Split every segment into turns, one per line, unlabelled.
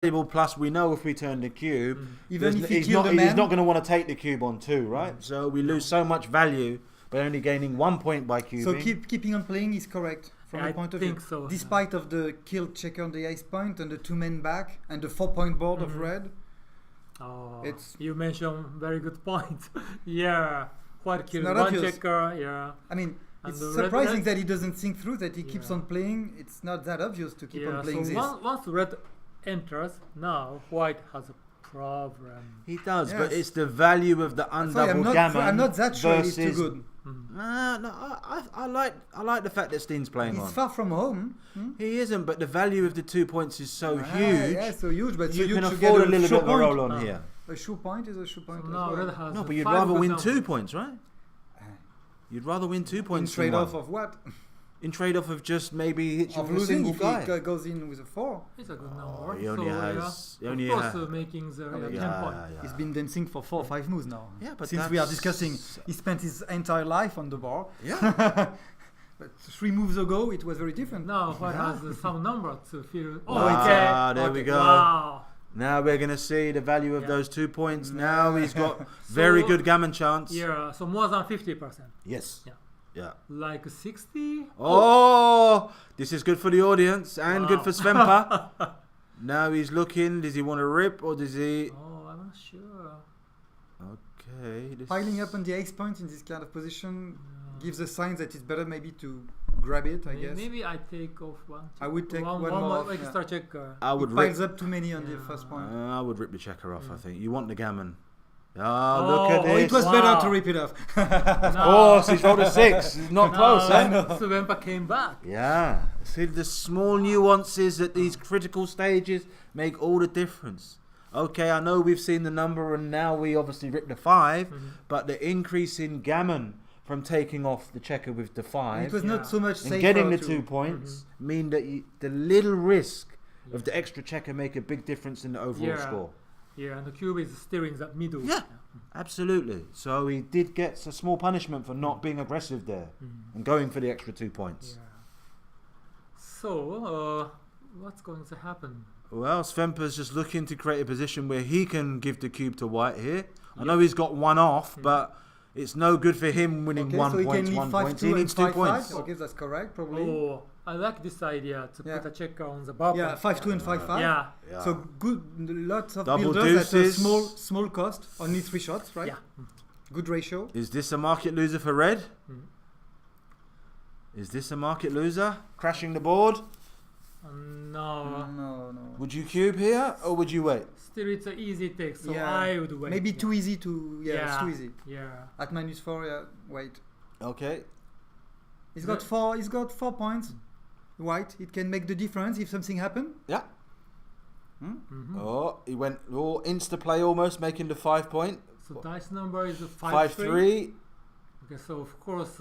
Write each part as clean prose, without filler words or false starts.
valuable. Plus, we know if we turn the cube,
Even if
he's not going to want to take the cube on 2, right? So we lose so much value by only gaining 1 point by cubing.
So keeping on playing is correct from the point of view.
So,
despite of the killed checker on the ace point and the 2 men back and the 4-point board of red.
Oh,
it's
you mentioned very good point. Yeah, white killed
not
1
obvious.
checker. Yeah.
I mean,
And
it's
the
surprising
red-
that he doesn't think through, that he keeps on playing. It's not that obvious to keep on playing
so
this.
once red enters, now white has a problem.
He does,
Yes.
but it's the value of the
Sorry,
undouble gammon.
I'm not that sure
versus,
he's too good.
No, I like the fact that Steen's playing
He's
on.
far from home.
He isn't, but the value of the 2 points is so huge.
Yeah, so huge. But
You
so
can
should
afford
get
a little
sure
bit of a
point.
roll on here.
A shoe point is a shoe point.
So
as
now
well.
red has
No, but you'd
5
rather
good
win
numbers.
2 points, right? You'd rather win 2
In
points than
trade-off
one.
of what?
In trade-off of just maybe hit you
Of
with a
losing
single
if
guy.
he goes in with a 4.
It's a good number.
he only has- he only
of course,
has-
making the
Oh,
10
yeah,
point.
yeah.
He's been dancing for 4 or 5 moves now.
Yeah, but
since we are
that's-
discussing, he spent his entire life on the bar.
Yeah.
But 3 moves ago, it was very different.
Now white has some number to feel.
Oh,
Ah,
okay.
there we go.
Wow.
Now we're going to see the value of
Yeah.
those 2 points. Now he's got very
So-
good gammon chance.
Yeah, so more than 50%.
Yes.
Yeah.
Yeah.
Like 60?
Oh, this is good for the audience and good
Wow.
for Svempa. Now he's looking. Does he want to rip or does he?
Oh, I'm not sure.
Okay. This...
Piling up on the ace point in this kind of position gives a sign that it's better maybe to grab it, I guess.
Maybe I take off one.
I would take one more off,
extra checker.
I would
It
rip.
piles up too many on the
Yeah.
first point.
I would rip the checker off. I think you want the gammon.
Oh,
Look at
Oh,
this.
it was
Wow.
better to rip it off.
Of course, he's rolled a 6. He's not close, eh?
Svempa came back.
Yeah. See the small nuances at these critical stages make all the difference. Okay, I know we've seen the number and now we obviously ripped the 5, but the increase in gammon from taking off the checker with the 5
It was not so much safer
and getting the
to-
2 points mean that the little risk of the extra checker make a big difference in the overall
Yeah.
score.
Yeah, and the cube is still in the middle.
Yeah. Absolutely. So he did get a small punishment for not being aggressive there and going for the extra 2 points.
Yeah. So, what's going to happen?
Well, Svempa's just looking to create a position where he can give the cube to white here. I know he's got 1 off, but it's no good for him winning
Okay,
1
so he
point,
can leave
1
5-2
point. He
and
needs 2
5-5.
points.
Okay, that's correct, probably.
Oh, I like this idea to
Yeah.
put a checker on the bubble.
Yeah, 5-2 and 5-5.
Yeah.
Yeah.
So good, lots of
Double
builders at a
deuces.
small cost, only 3 shots, right?
Yeah.
Good ratio.
Is this a market loser for red?
Mm.
Is this a market loser? Crashing the board?
No.
No.
Would you cube here or would you wait?
Still, it's an easy take, so
Yeah.
I would wait.
Maybe
yeah.
too easy to. Yeah, it's too easy.
Yeah.
At -4, yeah, wait.
Okay.
He's got 4. He's got 4 points. White. It can make the difference if something happen.
Yeah.
Mm-hmm.
Oh, he went insta play almost, making the 5 point.
So dice number is
5-3.
Okay, so of course,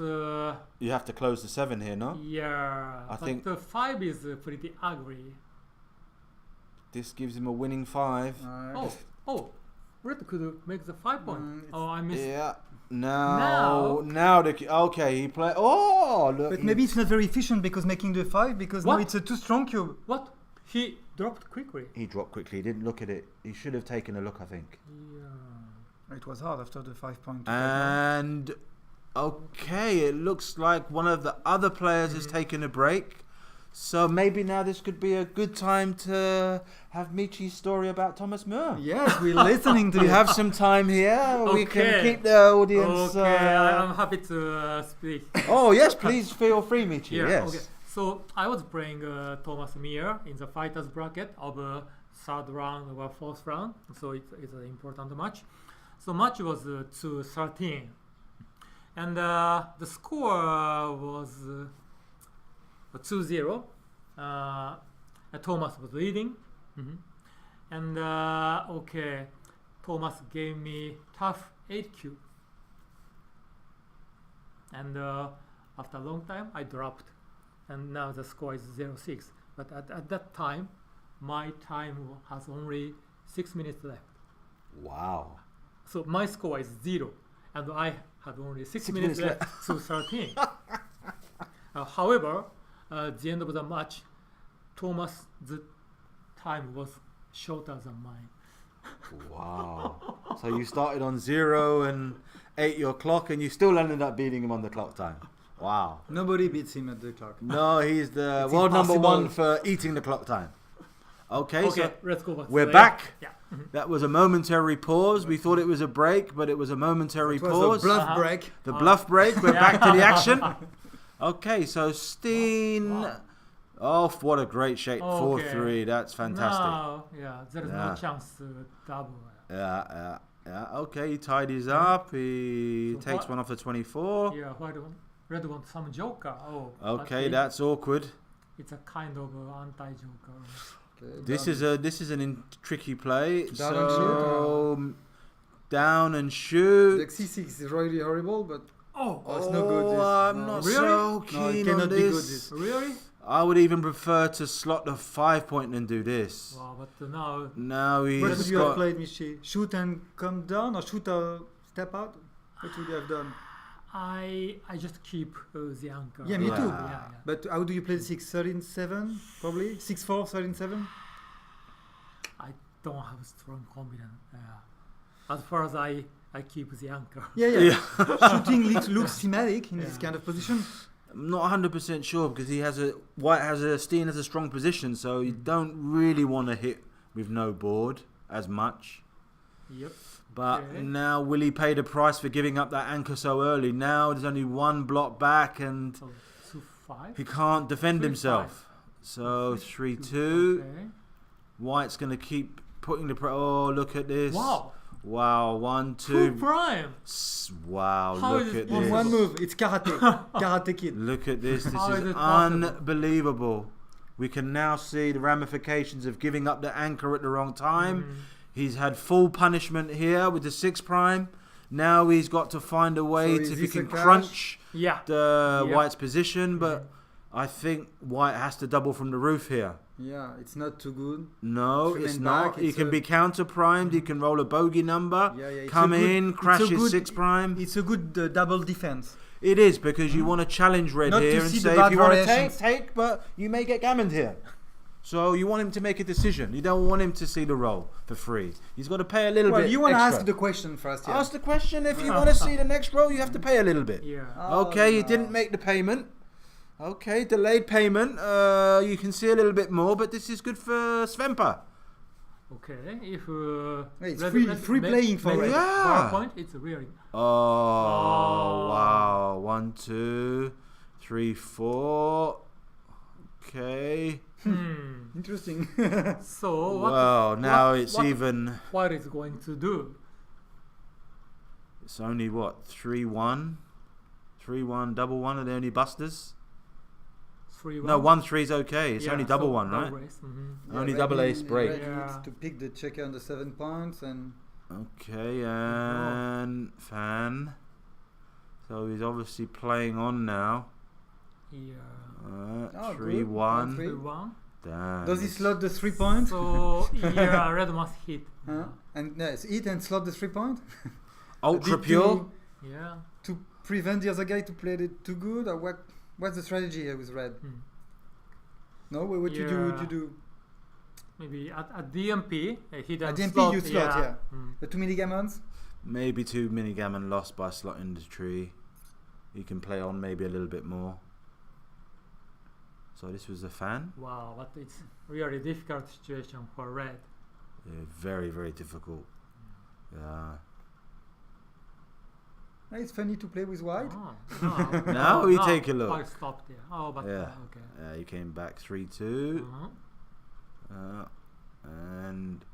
You have to close the 7 here, no?
yeah.
I
but
think-
the 5 is pretty ugly.
This gives him a winning 5.
Oh, red could make the 5 point.
it's-
Oh, I missed.
Yeah. Now okay, he play. Oh, look.
But maybe it's not very efficient because making the 5 because now
What?
it's a too strong cube.
What? He dropped quickly.
He dropped quickly. He didn't look at it. He should have taken a look, I think.
Yeah.
It was hard after the 5 point.
And okay, it looks like one of the other players has taken a break. So maybe now this could be a good time to have Michi's story about Thomas Muir.
Yes, we're listening to
We
you.
have some time here. We can
Okay.
keep the audience.
Okay, I'm happy to speak.
Oh yes, please feel free, Michi.
Yeah,
yes.
okay. So I was playing Thomas Muir in the fighters bracket of third round or fourth round. So it's an important match. So match was 2-13, and the score was 2-0. Thomas was leading, and okay, Thomas gave me tough 8 cube, and after a long time I dropped, and now the score is 0-6. But at that time, my time has only 6 minutes left.
Wow.
So my score is 0, and I have only 6
6
minutes
minutes
left to 13. However, at the end of the match, Thomas' time was shorter than mine.
Wow. So you started on 0 and 8 your clock, and you still ended up beating him on the clock time. Wow.
Nobody beats him at the clock.
No, he's the
It's
world number
impossible.
1 for eating the clock time. Okay, so
let's go back. to
we're
the-
back.
Yeah.
That was a momentary pause. We thought it was a break, but it was a momentary
It was
pause.
a bluff
Uh-huh.
break.
The bluff break. We're
Yeah.
back to the action. Okay, so Steen.
Wow.
Oh, what a great shape.
Okay.
4-3. That's fantastic.
Now, there is
Yeah.
no chance to double.
Yeah. Okay, he tidies up. He
So
takes
what-
one off the 24.
Yeah, red want some joker. Oh, but
Okay, that's awkward.
it's a kind of anti-joker.
Okay,
This is an tricky play.
Down and
So down and shoot.
The C6 is really horrible, but
Oh,
it's no good. This.
I'm
No.
not
Really?
so
No, it
keen
cannot
on
be good,
this.
this.
really?
I would even prefer to slot the 5 point and do this.
Wow, but now
Now
What
he's
would you have
got.
played, Michi? Shoot and come down, or shoot a step out? What would you have done?
I just keep the anchor.
Yeah, me
Yeah.
too.
Yeah.
But how do you play the 6? 13-7, probably? 6-4, 13-7?
I don't have strong confidence. As far as I keep the anchor.
Yeah. Shooting looks thematic in this
Yeah.
kind of position.
I'm not 100% sure because Steen has a strong position, so you don't really want to hit with no board as much.
Yep.
But
Okay.
now will he pay the price for giving up that anchor so early? Now there's only one block back and
So 2-5.
he can't defend
3-5.
himself. So 3-2.
Okay.
White's going to keep putting the oh, look at this. Wow, 1, 2.
2 prime.
Wow,
How
look
is it
at
In
this.
one move, it's karate. Karate Kid.
Look at this. This
How
is
is it possible?
unbelievable. We can now see the ramifications of giving up the anchor at the wrong time.
Mm.
He's had full punishment here with the 6 prime. Now he's got to find a way
So
to
is
if he
this a
can
cash?
crunch
Yeah.
the
Yeah.
White's position, but I think White has to double from the roof here.
Yeah, it's not too good.
No,
Trim
it's
and
not.
back,
He
it's
can
a-
be counter primed. He can roll a bogey number.
Yeah, it's
Come
a good,
in, crash
it's a
his
good-
6 prime.
It's a good double defense.
It is because you want to challenge Red
Not to
here and
see the
say if
bad
you want to
variations.
take, but you may get gammoned here. So you want him to make a decision. You don't want him to see the roll for free. He's got to pay a little
Well,
bit.
you want to
extra.
ask the question first, yeah.
Ask the question. If you want to see the next roll, you have to pay a little bit.
Yeah.
Oh,
Okay, you
no.
didn't make the payment. Okay, delayed payment. You can see a little bit more, but this is good for Svempa.
Okay. If
Hey, it's
red-
free-
red-
free
ma-
playing for
make
red.
Yeah.
PowerPoint, it's really.
Oh, wow. 1, 2, 3, 4. Okay.
Interesting.
So what?
Well, now
what-
it's
what
even.
White is going to do?
It's only what? 3-1? 3-1, double one. Are there any busters?
3-1.
No, 1-3 is okay. It's
Yeah,
only double
so
one, right?
double raise, mhm.
Only
Red
double
need-
ace break.
Red
Yeah.
needs to pick the checker on the 7 points and
Okay, and Fan. So he's obviously playing on now.
Yeah.
Oh, good.
3-1.
1-3.
3-1.
Damn.
does he slot the 3 points?
So yeah, red must hit.
Huh? And yes, eat and slot the 3 point?
Ultra
Bit
pure?
Yeah.
To prevent the other guy to play it too good, or what? What's the strategy here with red?
Hmm.
No, what you do? What
Yeah.
you do?
Maybe at DMP, a hidden
At DMP
slot.
you slot, yeah.
Mm.
The 2 mini gammons?
Maybe 2 mini gammon lost by slotting the tree. He can play on maybe a little bit more. So this was a Fan.
Wow, but it's really difficult situation for red.
Yeah, very, very difficult. Yeah.
It's funny to play with white.
Oh, no,
Now we take a look.
I stopped there. Oh, but
Yeah.
okay.
He came back 3-2.
Uh-huh.
And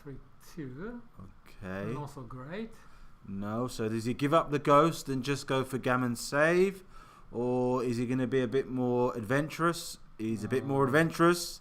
3-2.
okay.
Also great.
No, so does he give up the ghost and just go for gammon save? Or is he going to be a bit more adventurous? He's a bit more adventurous.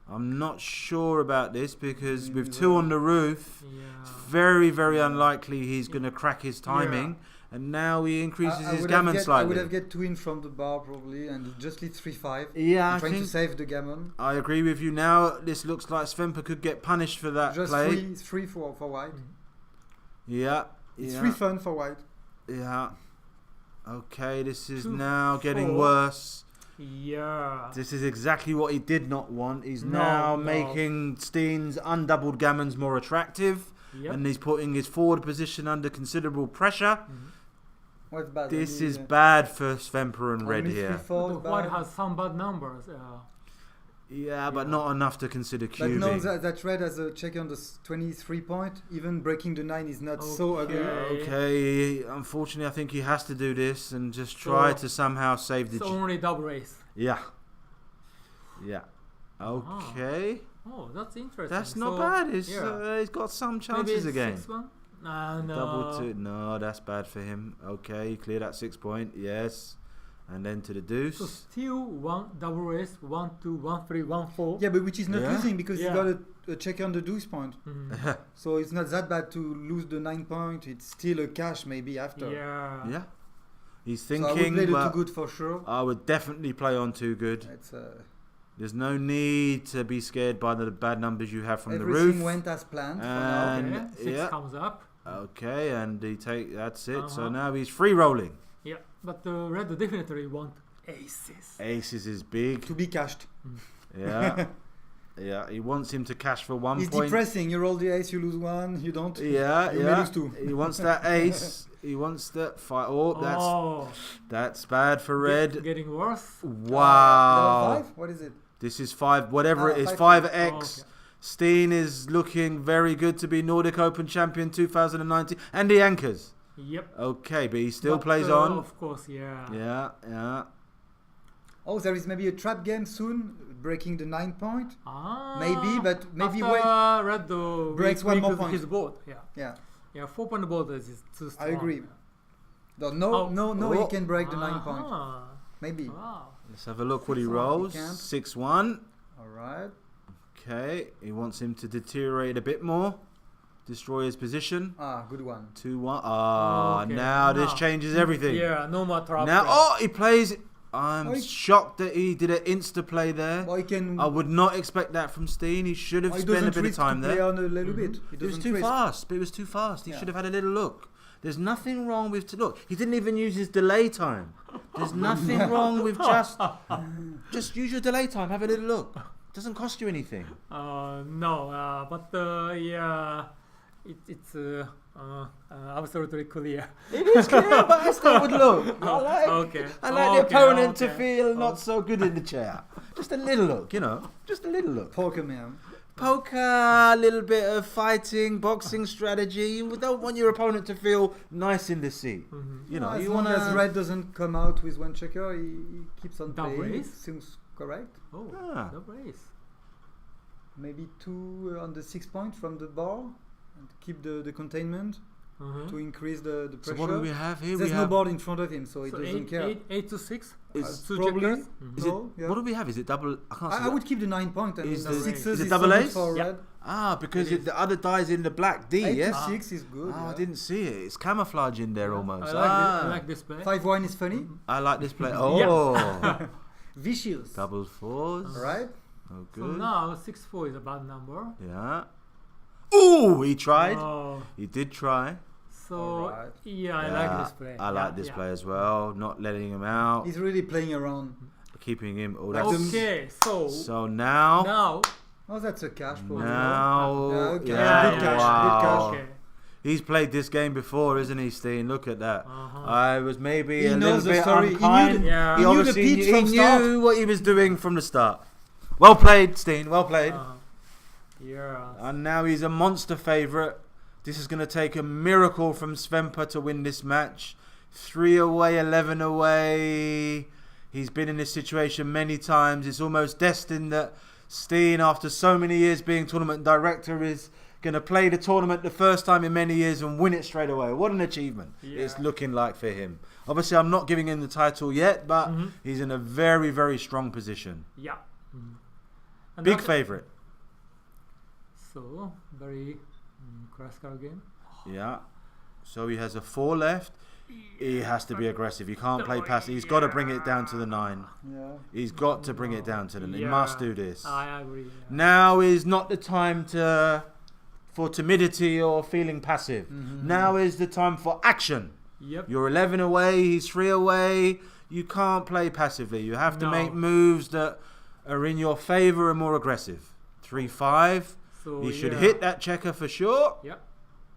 I'm not sure about this because with 2 on the roof,
Yeah.
it's very, very unlikely he's going to crack his timing. And now he increases his
would
gammon
have
slightly.
I would have get 2 in from the bar probably and just lead 3-5.
Yeah, I
trying to
think
save the gammon.
I agree with you. Now this looks like Svempa could get punished for that
Just
play.
3 for white.
Yeah,
It's
yeah,
3 fun for white.
yeah. Okay, this is
2,
now getting
4.
worse.
Yeah.
This is exactly what he did not want. He's
No,
now
no.
making Steen's undoubled gammons more attractive,
Yep.
and he's putting his forward position under considerable pressure.
What's bad?
This
Only,
is bad for Svemper and Red
only
here.
3-4
But the
bad.
white has some bad numbers.
Yeah, but
Yeah.
not enough to consider
But
cubing.
no, that red has a check on the 23 point. Even breaking the 9 is not so ugly.
Okay.
Okay, unfortunately, I think he has to do this and just try
So-
to somehow save the.
It's only double ace.
Yeah. Yeah. Okay.
Oh, that's interesting.
That's not
So,
bad. He's,
yeah.
he's got some
Maybe
chances
it's
again.
6-1? No.
Double two. No, that's bad for him. Okay, he cleared that 6 point. Yes. And then to the
So
deuce.
still one double ace, 1-2, 1-3, 1-4.
Yeah, but which is not
Yeah.
losing because
Yeah.
you got a check on the deuce point.
Mhm.
So it's not that bad to lose the 9 point. It's still a cash maybe after.
Yeah.
Yeah. He's
So I would
thinking,
play the
but
too good for sure.
I would definitely play on too good.
It's
There's no need to be scared by the bad numbers you have from the
everything
roof.
went as planned for
And-
now.
Okay. 6
yeah.
comes up.
Okay, and that's it. So
Uh-huh.
now he's free rolling.
Yeah. But the red definitely want aces.
Aces is big.
To be cashed.
Yeah. Yeah, he wants him to cash for 1
It's
point.
depressing. You roll the ace, you lose 1, you don't.
Yeah,
You may
yeah.
lose 2.
He wants that ace. He wants that fight. Oh,
Oh,
that's bad for red.
getting worse.
Wow.
5? What is it?
This is 5, whatever it is,
5.
5x.
Oh, okay.
Steen is looking very good to be Nordic Open champion 2019. And he anchors.
Yep.
Okay, but he still
But,
plays on.
Of course, yeah.
Yeah, yeah.
Oh, there is maybe a trap game soon, breaking the 9 point.
Ah,
Maybe, but maybe
after
wait.
Red
Breaks one more
weakens
point.
his board. Yeah.
Yeah,
Yeah, 4-point board is too strong.
I agree. No,
Oh.
no,
Oh.
he can break the 9 point.
Ah,
Maybe.
wow.
Let's have a look what he
6-1, he
rolls.
can't.
6-1.
All right.
Okay, he wants him to deteriorate a bit more. Destroy his position.
Ah, good one.
2-1. Ah,
Okay,
now this
now.
changes everything.
Yeah, no more trap.
Now,
game.
oh, he plays. I'm
Oh, he-
shocked that he did an insta play there.
Well, he can.
I would not expect that from Steen. He should have
he
spent a
doesn't
bit of
risk
time
to play
there.
on a little bit. He
It was
doesn't
too
risk.
fast. But it was too fast. He
Yeah.
should have had a little look. There's nothing wrong with look. He didn't even use his delay time. There's nothing wrong with just use your delay time. Have a little look. Doesn't cost you anything.
No, but yeah, it's absolutely clear.
It is clear, but I still would look.
Okay.
I like the
Okay,
opponent to
okay.
feel not so good in the chair. Just a little look, you know. Just a little look.
Poker man.
Poker, a little bit of fighting, boxing strategy. You don't want your opponent to feel nice in the seat.
Mhm.
You know,
as
you
long
want
as red doesn't come out with one checker, he keeps on
Double
playing.
ace?
Seems correct.
Oh,
Ah.
double ace.
Maybe 2 on the 6 point from the bar and keep the containment
Mhm.
to increase the
So
pressure.
what do we have here?
There's
we
no
have.
board in front of him, so he
So
doesn't care.
8 to 6.
Is-
Two
probably.
checkers.
Is
No,
it,
yeah.
What do we have? Is it double? I can't see
I
that.
would keep the 9 point and
Is
the
the-
sixes
is it
is
double
so good
ace?
for
Yeah.
red.
Because
It is.
the other die's in the black D,
8
yes?
to 6 is good.
Oh, I
yeah.
didn't see it. It's camouflage in there
Yeah,
almost.
I like this play.
5 1 is funny.
I like this play. Oh,
Vicious.
double fours.
Right?
Oh,
So
good.
now 6-4 is a bad number.
Yeah. Ooh, he tried.
Oh,
He did try.
so
Alright.
yeah, I
Yeah,
like this play.
I like this play as well. Not letting him out,
He's really playing around.
keeping him. Oh,
Like
that's
the-
Okay, so
so now.
now
Oh, that's a cash probably.
Now,
Yeah, okay.
yeah,
Good cash,
wow.
good cash.
Okay.
He's played this game before, isn't he, Steen? Look at that.
Uh-huh.
I was maybe
He
a
knows
little
the
bit
story. He knew
unkind.
the-
Yeah.
He
He knew the
obviously
pitch
he
from start.
knew what he was doing from the start. Well played, Steen. Well played.
Yeah.
And now he's a monster favourite. This is going to take a miracle from Svemper to win this match. 3 away, 11 away. He's been in this situation many times. It's almost destined that Steen, after so many years being tournament director, is going to play the tournament the first time in many years and win it straight away. What an achievement
Yeah.
it's looking like for him. Obviously, I'm not giving him the title yet, but
Mhm.
he's in a very, very strong position.
Yeah. Mhm. And
Big
that's-
favourite.
So very classical game.
Yeah. So he has a 4 left. He has to be aggressive. He can't play past. He's got to bring it down to the 9.
Yeah.
He's got to bring it down to the. He
Yeah.
must do this.
I agree. Yeah.
Now is not the time for timidity or feeling passive.
Mhm.
Now is the time for action.
Yep.
You're 11 away. He's 3 away. you can't play passively. You have to
No.
make moves that are in your favor and more aggressive. 3-5.
So
He should
yeah.
hit that checker for sure.
Yep.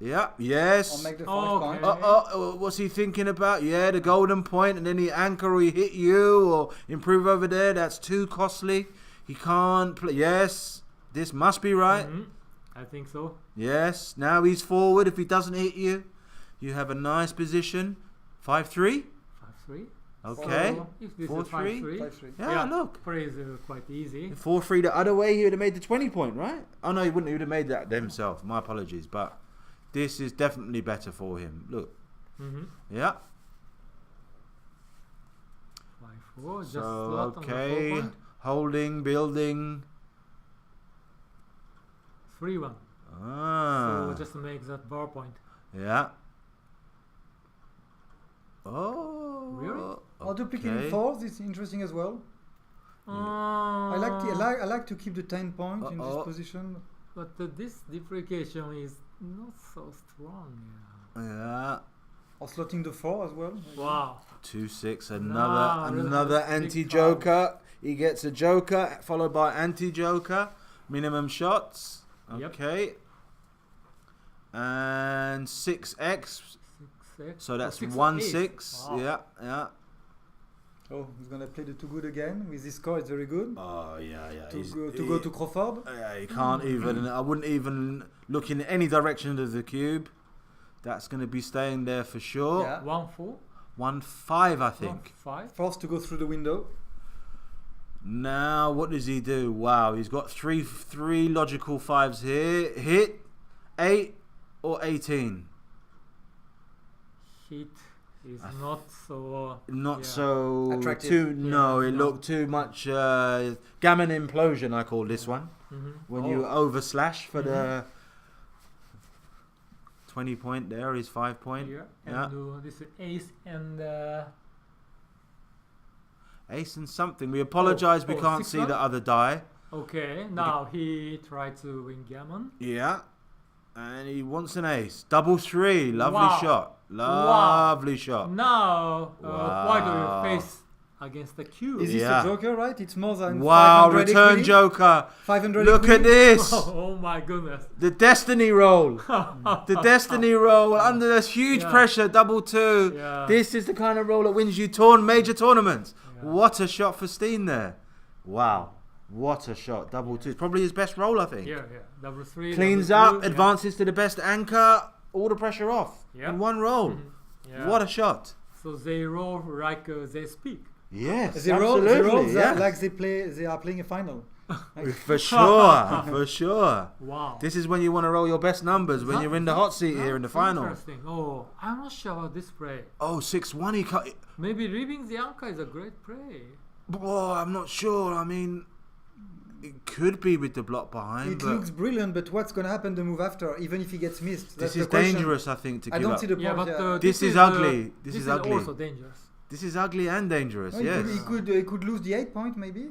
Yeah. Yes.
Or make the
Oh,
5
okay.
point.
What's he thinking about? Yeah, the golden point, and then he anchor or he hit you or improve over there. That's too costly. He can't play. Yes, this must be right.
Mhm. I think so.
Yes, now he's forward. If he doesn't hit you, you have a nice position. 5-3.
5-3.
Okay.
So if this
4-3.
is 5-3,
5-3.
Yeah, look.
play is quite easy.
4-3 the other way, he would have made the 20 point, right? Oh no, he wouldn't. He would have made that himself. My apologies, but this is definitely better for him. Look.
Mm-hmm.
Yeah.
5-4. Just
So
slot on the 4
okay,
point.
holding, building.
3-1.
Ah.
So just make that bar point.
Yeah. Oh.
Really?
Or duplicating
okay.
4s is interesting as well. I like to keep the 10 point in
Uh-oh.
this position.
But this duplication is not so strong.
Yeah.
Or slotting the 4 as well.
Yeah. Wow.
2-6.
No, really
Another
big
anti-joker. He gets a joker followed by anti-joker. Minimum shots.
Yep.
Okay. And 6x.
6-6.
So that's
6
1-6.
Wow.
Yeah. Yeah.
Oh, he's gonna play the too good again. With this score, it's very good.
Oh yeah.
To go to Crawford.
Yeah, you can't even. I wouldn't even look in any direction of the cube. That's going to be staying there for sure.
Yeah.
1-4.
1-5, I think.
1-5.
Forced to go through the window.
Now, what does he do? Wow, he's got three logical 5s here. Hit 8 or 18.
Hit is not so.
Not
yeah.
so
Attractive.
too. No,
Yeah,
it
no.
looked too much. Gammon implosion, I call this one.
Mm-hmm.
When you overslash for the 20 point there is 5 point.
Yeah.
Yeah.
And this is ace and.
Ace and something. We apologise, we
oh,
can't
6-1?
see the other die.
Okay, now he tried to win gammon.
Yeah. And he wants an ace. Double 3. Lovely
Wow.
shot. Lovely shot.
Now, why do
Wow.
you face against the cube?
Is this
Yeah.
a joker, right? It's more than
Wow,
500
return
equity.
joker.
500
Look at
equity.
this.
Oh my goodness.
The destiny roll. The destiny roll under this huge
Yeah.
pressure. Double 2.
Yeah.
This is the kind of roll that wins you major tournaments.
Yeah.
What a shot for Steen there. Wow. What a shot. Double 2. It's probably his best roll, I think.
Yeah, yeah. Double 3.
Cleans
double
up,
two,
advances to the best anchor, all the pressure off
Yeah.
in one roll.
Mhm. Yeah.
What a shot.
So they roll like they speak.
Yes,
They roll
absolutely.
that
Yeah.
like they are playing a final.
For sure, for sure.
Wow.
This is when you want to roll your best numbers, when
That-
you're in the hot seat here in the
that's
final.
Interesting. Oh, I'm not sure about this play.
Oh, 6-1, he cut.
Maybe leaving the anchor is a great play.
Oh, I'm not sure. I mean, it could be with the block behind,
It
but
looks brilliant, but what's gonna happen the move after, even if he gets missed?
this
That's the
is
question.
dangerous, I think, to
I
give
don't
up.
see the point.
Yeah, but
yeah.
This is ugly. This is ugly.
also dangerous.
This is ugly and dangerous,
No,
yes.
he could lose the 8 point maybe.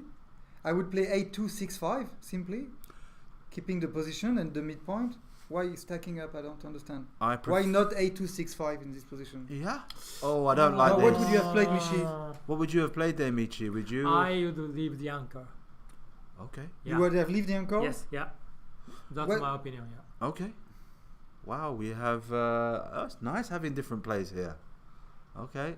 I would play 8-2-6-5 simply, keeping the position and the midpoint. Why stacking up? I don't understand. Why not 8-2-6-5 in this position?
Yeah. Oh, I don't like
No,
this.
what would you have played, Michi?
What would you have played there, Michi? Would you?
I would leave the anchor.
Okay.
Yeah.
You would have left the anchor?
Yes, yeah. That's
Well-
my opinion, yeah.
Okay. Wow, we have. It's nice having different plays here. Okay.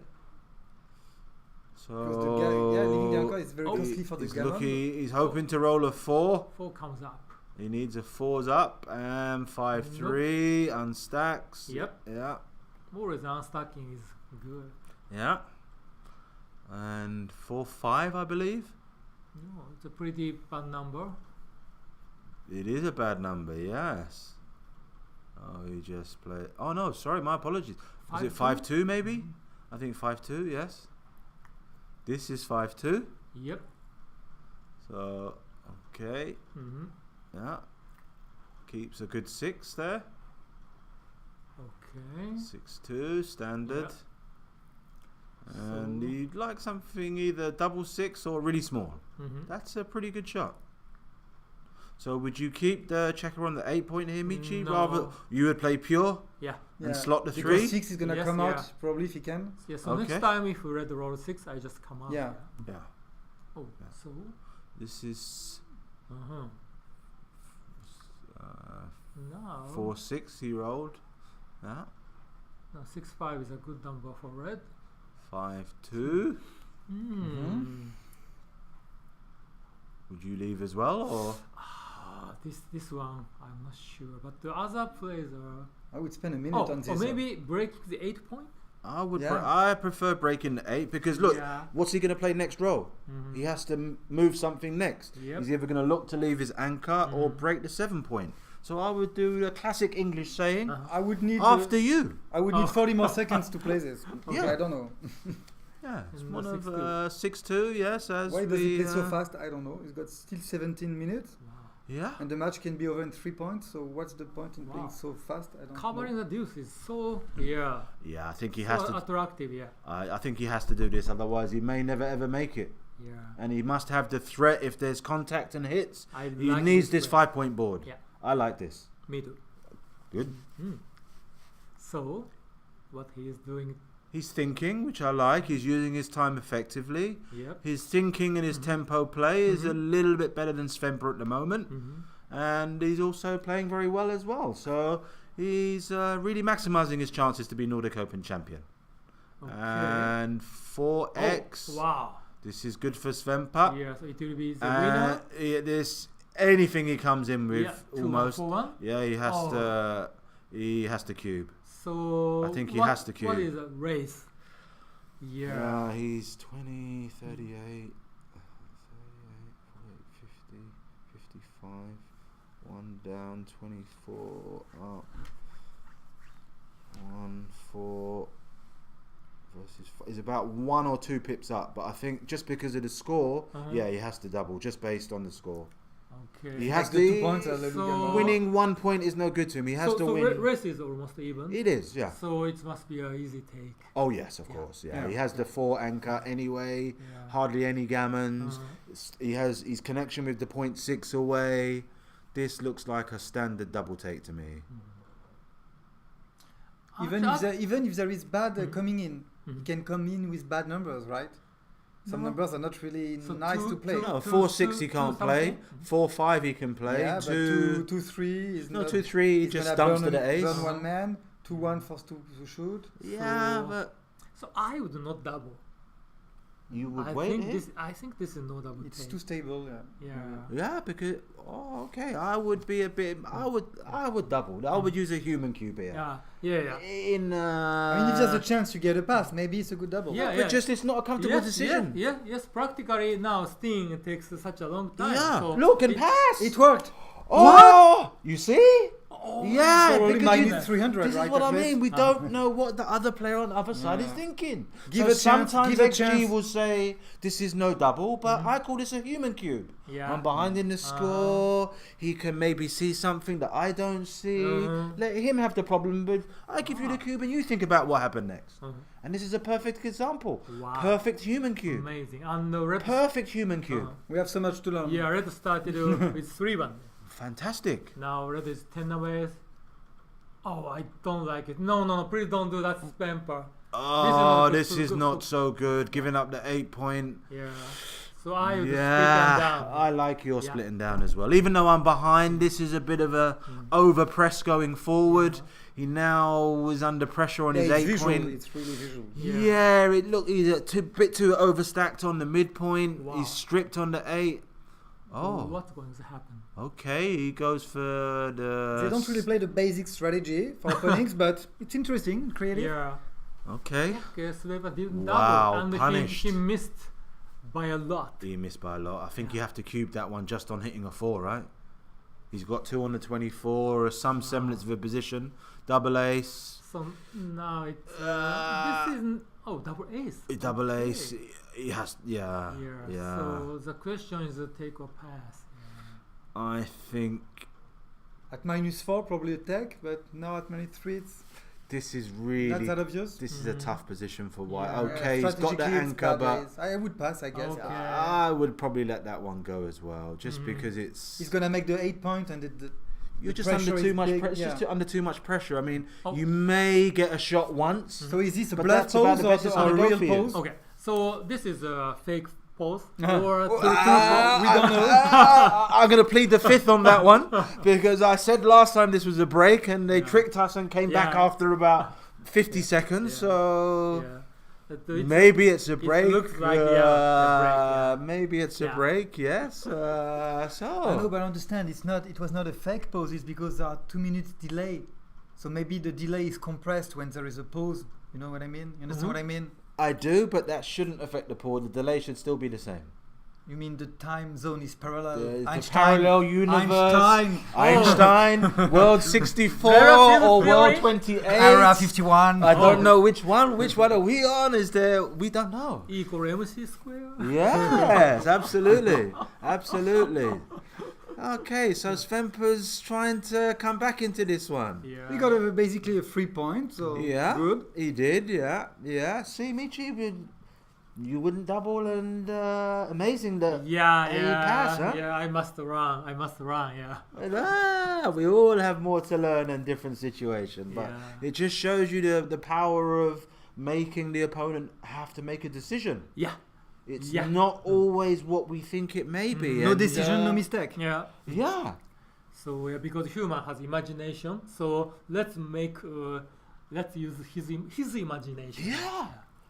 Because
So.
leaving the anchor is very
Oh,
costly for the
He's
gammon.
He's hoping to roll a 4.
4 comes up.
He needs a 4s up and 5-3 unstacks.
Yep.
Yeah.
Always unstacking is good.
Yeah. And 4-5, I believe.
No, it's a pretty bad number.
It is a bad number. Yes. Oh, he just played. Oh no, sorry, my apologies. Was it 5-2 maybe? I think 5-2. Yes. This is 5-2.
Yep.
So okay.
Mm-hmm.
Yeah. Keeps a good 6 there.
Okay.
6-2 standard. And
So-
you'd like something either double 6 or really small.
Mm-hmm.
That's a pretty good shot. So would you keep the checker on the 8 point here, Michi?
No.
Rather, you would play pure
Yeah.
and slot the
because
3?
6 is gonna
Yes,
come
yeah.
out probably if he can.
Yeah. So
Okay.
next time if red roll 6, I just come out.
Yeah.
Yeah.
Oh.
Yeah.
So.
This is
Uh-huh. now.
4-6 he rolled. Yeah.
Now 6-5 is a good number for red.
5-2. Would you leave as well, or?
This one I'm not sure, but the other plays are.
I would spend a minute on this.
Or maybe break the 8 point.
I would.
Yeah.
I prefer breaking the 8 because look,
Yeah.
what's he going to play next roll?
Mhm.
He has to move something next.
Yep.
He's either going to look to leave his anchor or
Mhm.
break the 7 point. So I would do a classic English saying,
Uh-huh.
I would need
after you.
I would need
Oh.
40 more seconds to play this.
Yeah.
I don't know.
Yeah, it's
And
one
the
of
6-2.
6-2. Yes, as
Why does he
we.
play so fast? I don't know. He's got still 17 minutes,
Wow.
Yeah.
and the match can be over in 3 points. So what's the point in playing
Wow.
so fast? I don't
Covering
know.
the deuce is so
Yeah, I think he has
so
to.
attractive. Yeah.
I think he has to do this, otherwise he may never ever make it.
Yeah.
And he must have the threat if there's contact and hits.
I
He
like
needs this
play.
5 point board.
Yeah.
I like this.
Me too.
Good.
So, what he is doing?
He's thinking, which I like. He's using his time effectively.
Yep.
His thinking and his tempo play is a little bit better than Svemper at the moment. And he's also playing very well as well. So he's really maximising his chances to be Nordic Open champion.
Okay.
And 4x.
Oh, wow.
This is good for Svemper.
Yeah. So it will be the winner.
This anything he comes in with,
Yeah. 2-1
almost.
for 1.
Yeah, he has
Oh.
to. He has to cube.
So
I think he
what-
has to
What
cue.
is a race? Yeah.
He's 20, 38, 50, 55. 1 down, 24 up. 1, 4 versus 5. He's about 1 or 2 pips up, but I think just because of the score, yeah, he has to double just based on the score.
Okay.
He has
Takes the 2
to.
points.
So-
Winning 1 point is no good to him. He has to win.
Race is almost even.
It is, yeah.
So it must be an easy take.
Oh yes, of
Yeah.
course. Yeah.
Yeah.
He has the 4 anchor anyway.
Yeah.
Hardly any gammons. He has his connection with the 0.6 away. This looks like a standard double take to me.
Even if there is bad coming in, he
Mhm.
can come in with bad numbers, right? Some
No.
numbers are not really
So
nice
two-
to play.
two-
No,
two-
4-6 he
two
can't play.
something.
4-5 he can play.
Yeah, but 2-3 is
no,
not.
2-3 he
he's
just
gonna
dumps
burn
to the ace.
Burn one man. 2-1 forced to shoot.
Yeah,
So-
but
So I would not double.
you would
I
wait
think
here?
this is no double
It's
take.
too stable. Yeah.
Yeah.
Yeah, because okay, I would be a bit. I would double. I would use a human cube here.
Yeah.
In
I mean, if there's a chance you get a pass, maybe it's a good double.
Yeah,
but just it's not a comfortable decision.
Yes. Practically now Sting takes such a long time.
Yeah,
So
look and
it-
pass.
It worked.
Oh, you see?
Oh,
Yeah,
Probably
because you-
minus 300,
This
right?
is what I
at least?
mean. We don't know what the other player on the other side is
Yeah.
thinking.
Give
So
a chance,
sometimes
give a
XG
chance.
will say this is no double, but I call this a human cube.
Yeah.
I'm behind in the score. He can maybe see something that I don't see. Let him have the problem, but I give you the cube and you think about what happened next. And this is a perfect example.
Wow.
Perfect human cube.
Amazing. And the red.
Perfect human cube.
We have so much to learn.
Yeah, red started with 3-1.
Fantastic.
Now red is 10 away. Oh, I don't like it. No, please don't do that, Spamper.
Oh,
This
this
is
is
not
not
good.
so good. Giving up the 8 point.
Yeah. So I would split them
Yeah,
down.
I like your
Yeah.
splitting down as well. Even though I'm behind, this is a bit of a over press going forward. He now is under pressure on
Yeah,
his
it's
8
visual.
point.
It's really visual.
Yeah, he's a bit too overstacked on the midpoint.
Wow.
He's stripped on the 8. Oh,
What's going to happen?
okay. He goes for the.
They don't really play the basic strategy for openings, but it's interesting, creative.
Yeah.
Okay.
Okay, Sveva didn't
Wow,
double. And
punished.
he missed by a lot.
He missed by a lot. I think you have to cube that one just on hitting a 4, right? He's got 2 on the 24, or some semblance of a position. Double ace.
So now it's
Uh,
this isn't. Oh, double ace.
Double
Okay.
ace. He has. Yeah. Yeah.
So the question is a take or pass.
I think.
At -4, probably attack, but now at -3, it's
This is really.
That's that obvious.
This is a tough position for White.
Yeah.
Okay, he's got the anchor, but
I would pass, I guess.
Okay.
I would probably let that one go as well, just because it's.
He's gonna make the 8 point and
You're just under too much. Just under too much pressure. I mean, you may get a shot once.
So is this a
but
bluff
that's about
pose
the best it's
or a
gonna go
real
for you.
pose?
Okay, so this is a fake pose
Uh-huh.
or
We don't know.
I'm going to plead the fifth on that one because I said last time this was a break and they tricked us and came back
Yeah.
after about 50 seconds.
Yeah.
So
maybe
maybe it's a break.
looks like, a break, yeah.
Maybe it's a
Yeah.
break. Yes.
I know, but I understand. It was not a fake pose. It's because there are 2 minutes delay. So maybe the delay is compressed when there is a pause. You know what I mean? You understand what I mean?
I do, but that shouldn't affect the pause. The delay should still be the same.
You mean the time zone is parallel?
The parallel universe.
Einstein.
World 64
Very
or World
theory.
28.
Area 51.
I don't know which one. Which one are we on? Is there? We don't know.
E equal MC square.
Yes, absolutely, absolutely. Okay, so Svemper's trying to come back into this one.
Yeah.
We got basically a 3 point, so
Yeah,
good.
he did. Yeah. See, Michi, you wouldn't double, and amazing that.
Yeah,
And he passed, huh?
yeah. I must run. Yeah.
We all have more to learn in different situations, but
Yeah.
it just shows you the power of making the opponent have to make a decision.
Yeah.
It's
Yeah.
not always what we think it may be.
No
and,
decision, no mistake.
Yeah.
Yeah.
So because human has imagination, so let's use his imagination.
Yeah,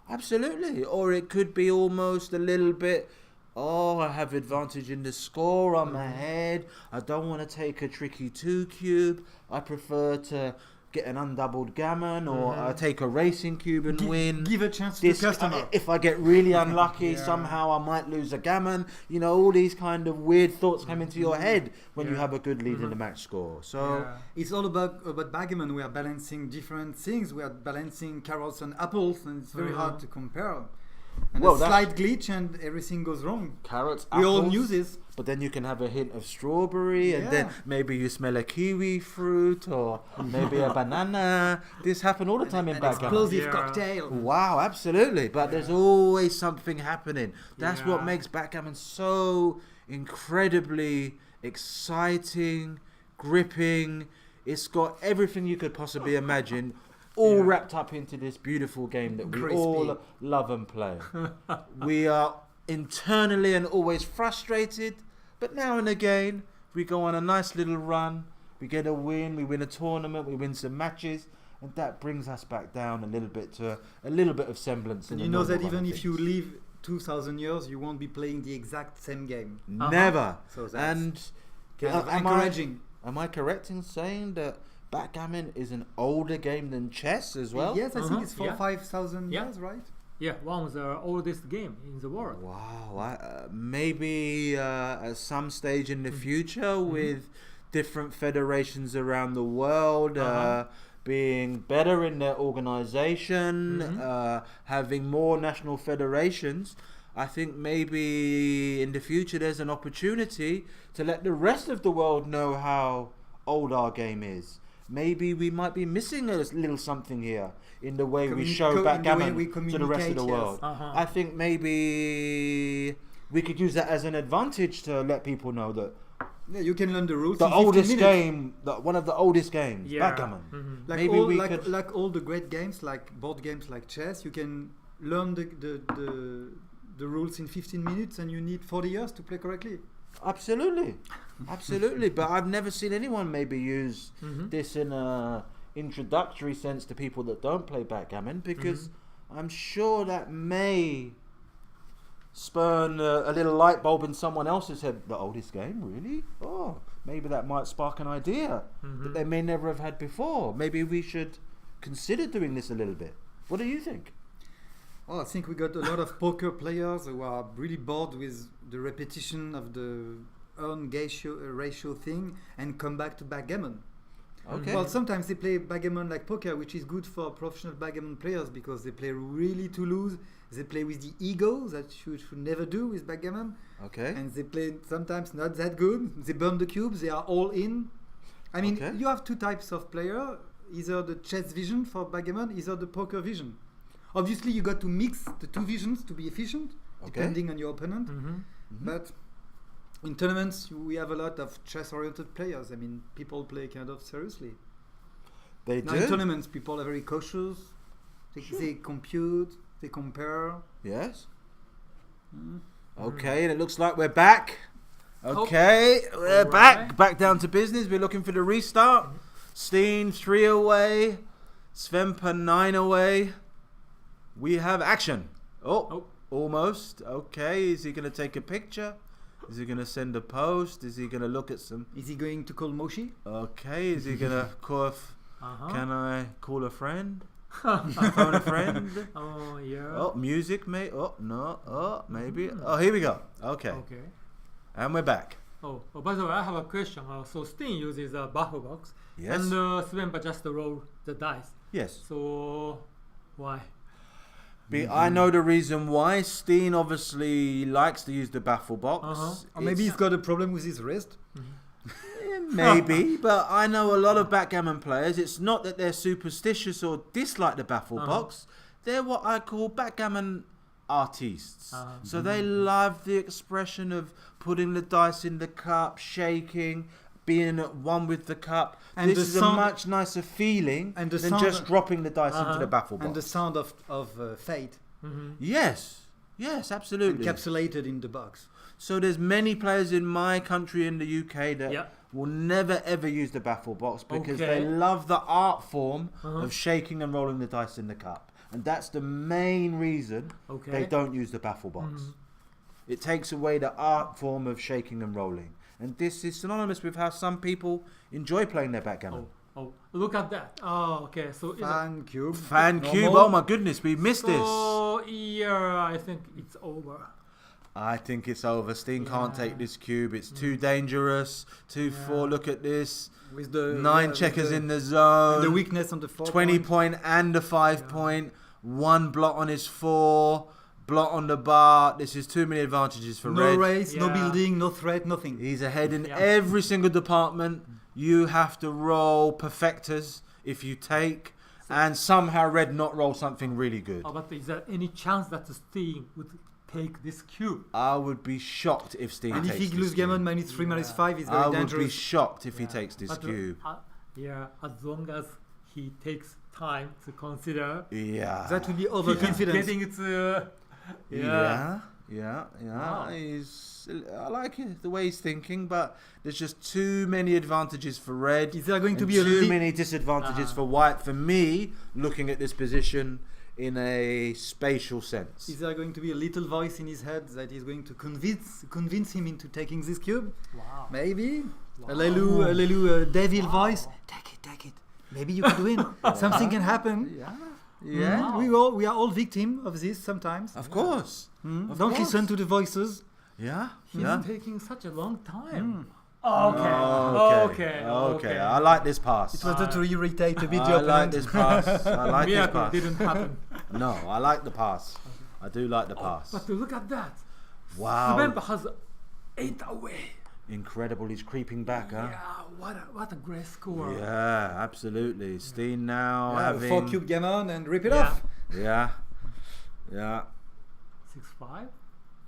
absolutely. Or it could be almost a little bit, I have advantage in the score, I'm ahead, I don't want to take a tricky 2 cube, I prefer to get an undoubled gammon, or I take a racing cube and win.
Give a chance to the customer.
If I get really unlucky,
Yeah.
somehow I might lose a gammon. You know, all these kind of weird thoughts come into your head when you have a good lead in the match score. So
Yeah.
It's all about backgammon. We are balancing different things. We are balancing carrots and apples, and it's very hard to compare. And
Well,
a slight glitch and everything goes wrong.
carrots,
We all
apples,
knew this.
but then you can have a hint of strawberry, and then
Yeah.
maybe you smell a kiwi fruit, or maybe a banana. This happened all the time in
An
backgammon.
explosive
Yeah.
cocktail.
Wow, absolutely. But there's always something happening. That's what
Yeah.
makes backgammon so incredibly exciting, gripping. It's got everything you could possibly imagine, all
Yeah.
wrapped up into this beautiful game that we
Crispy.
all love and play. We are internally and always frustrated, but now and again we go on a nice little run, we get a win, we win a tournament, we win some matches, and that brings us back down a little bit to a little bit of semblance.
And
in
you
the
know that
normal
even
run of
if you
things.
live 2,000 years, you won't be playing the exact same game.
Never.
So that's
And
kind of
am
encouraging.
am I correct in saying that backgammon is an older game than chess as well?
Yes, I think it's 4,000
Yeah.
5,000
Yeah.
years, right?
Yeah, one of the oldest game in the world.
Wow, maybe at some stage in the future with different federations around the world being better in their organization, having more national federations, I think maybe in the future there's an opportunity to let the rest of the world know how old our game is. Maybe we might be missing a little something here in the way we show
in the way
backgammon
we
to the rest of the
communicate,
world.
yes.
I think maybe we could use that as an advantage to let people know that
Yeah, you can learn the rules.
the
in 15
oldest
minutes.
game, one of the oldest games,
Yeah.
backgammon.
Like
Maybe
all,
we
like,
could-
like all the great games, like board games, like chess, you can learn the rules in 15 minutes, and you need 40 years to play correctly.
Absolutely, absolutely. But I've never seen anyone maybe use this in a introductory sense to people that don't play backgammon, because I'm sure that may spurn a little light bulb in someone else's head. The oldest game, really? Oh, maybe that might spark an idea that they may never have had before. Maybe we should consider doing this a little bit. What do you think?
Well, I think we got a lot of poker players who are really bored with the repetition of the earn ratio thing and come back to backgammon.
Okay.
Well, sometimes they play backgammon like poker, which is good for professional backgammon players because they play really to lose. They play with the ego that you should never do with backgammon.
Okay.
And they play sometimes not that good. They burn the cubes. They are all in. I mean,
Okay.
you have two types of player. either the chess vision for backgammon, either the poker vision. Obviously, you got to mix the two visions to be efficient, depending on your opponent. But in tournaments, we have a lot of chess-oriented players. I mean, people play kind of seriously.
They
now
do.
In tournaments, people are very cautious. They compute, they compare.
Yes. Okay, and it looks like we're back. Okay, we're back down to business. We're looking for the restart. Steen 3 away, Svempa 9 away. We have action. Oh, almost. Okay, is he going to take a picture? Is he going to send a post? Is he going to look at some?
Is he going to call Moshi?
Okay, is he going to call? Can I call a friend? Phone a friend?
Oh, yeah.
Oh, music, mate. Oh, no. Oh, maybe. Oh, here we go. Okay. And we're back.
Oh, by the way, I have a question. So Steen uses a baffle box.
Yes.
And Svempa just roll the dice.
Yes.
So why?
I know the reason why. Steen obviously likes to use the baffle box.
Or maybe he's got a problem with his wrist.
Maybe, but I know a lot of backgammon players. It's not that they're superstitious or dislike the baffle box. They're what I call backgammon artists. So they love the expression of putting the dice in the cup, shaking, being at one with the cup. And this is a much nicer feeling than just dropping the dice into the baffle box.
And the sound of fate.
Yes, absolutely.
Encapsulated in the box.
So there's many players in my country, in the UK, that will never ever use the baffle box because they love the art form of shaking and rolling the dice in the cup. And that's the main reason they don't use the baffle box. It takes away the art form of shaking and rolling. And this is synonymous with how some people enjoy playing their backgammon.
Oh, look at that. Oh, okay. So
Fan cube.
Fan cube. Oh my goodness, we missed this.
So yeah, I think it's over.
I think it's over. Steen can't take this cube. It's too dangerous. 2-4. Look at this.
With the
9 checkers in the zone.
The weakness on the 4
20 point and the 5 point. 1 blot on his 4. Blot on the bar. This is too many advantages for Red.
No race, no building, no threat, nothing.
He's ahead in every single department. You have to roll perfectors if you take. And somehow Red not roll something really good.
But is there any chance that Steen would take this cube?
I would be shocked if Steen takes this cube.
And if he loses gammon -3, -5, is very dangerous.
I would be shocked if he takes this cube.
As long as he takes time to consider.
That would be overconfidence.
Getting it to...
Wow. I like it, the way he's thinking, but there's just too many advantages for Red.
Is there going to be
too many disadvantages for White? For me, looking at this position in a spatial sense.
Is there going to be a little voice in his head that is going to convince him into taking this cube?
Wow.
Maybe. A little devil voice. Take it. Maybe you can win. Something can happen.
Yeah.
We are all victims of this sometimes.
Of course.
Don't listen to the voices.
He's taking such a long time.
Okay. I like this pass.
It was not to irritate a bit your opponent.
I like this pass. This pass.
Didn't happen.
No, I like the pass. I do like the pass.
But look at that.
Wow.
Svempa has 8 away.
Incredible. He's creeping back, huh?
Yeah, what a great score.
Yeah, absolutely. Steen now having
4 cube gammon and rip it off.
Yeah.
6-5.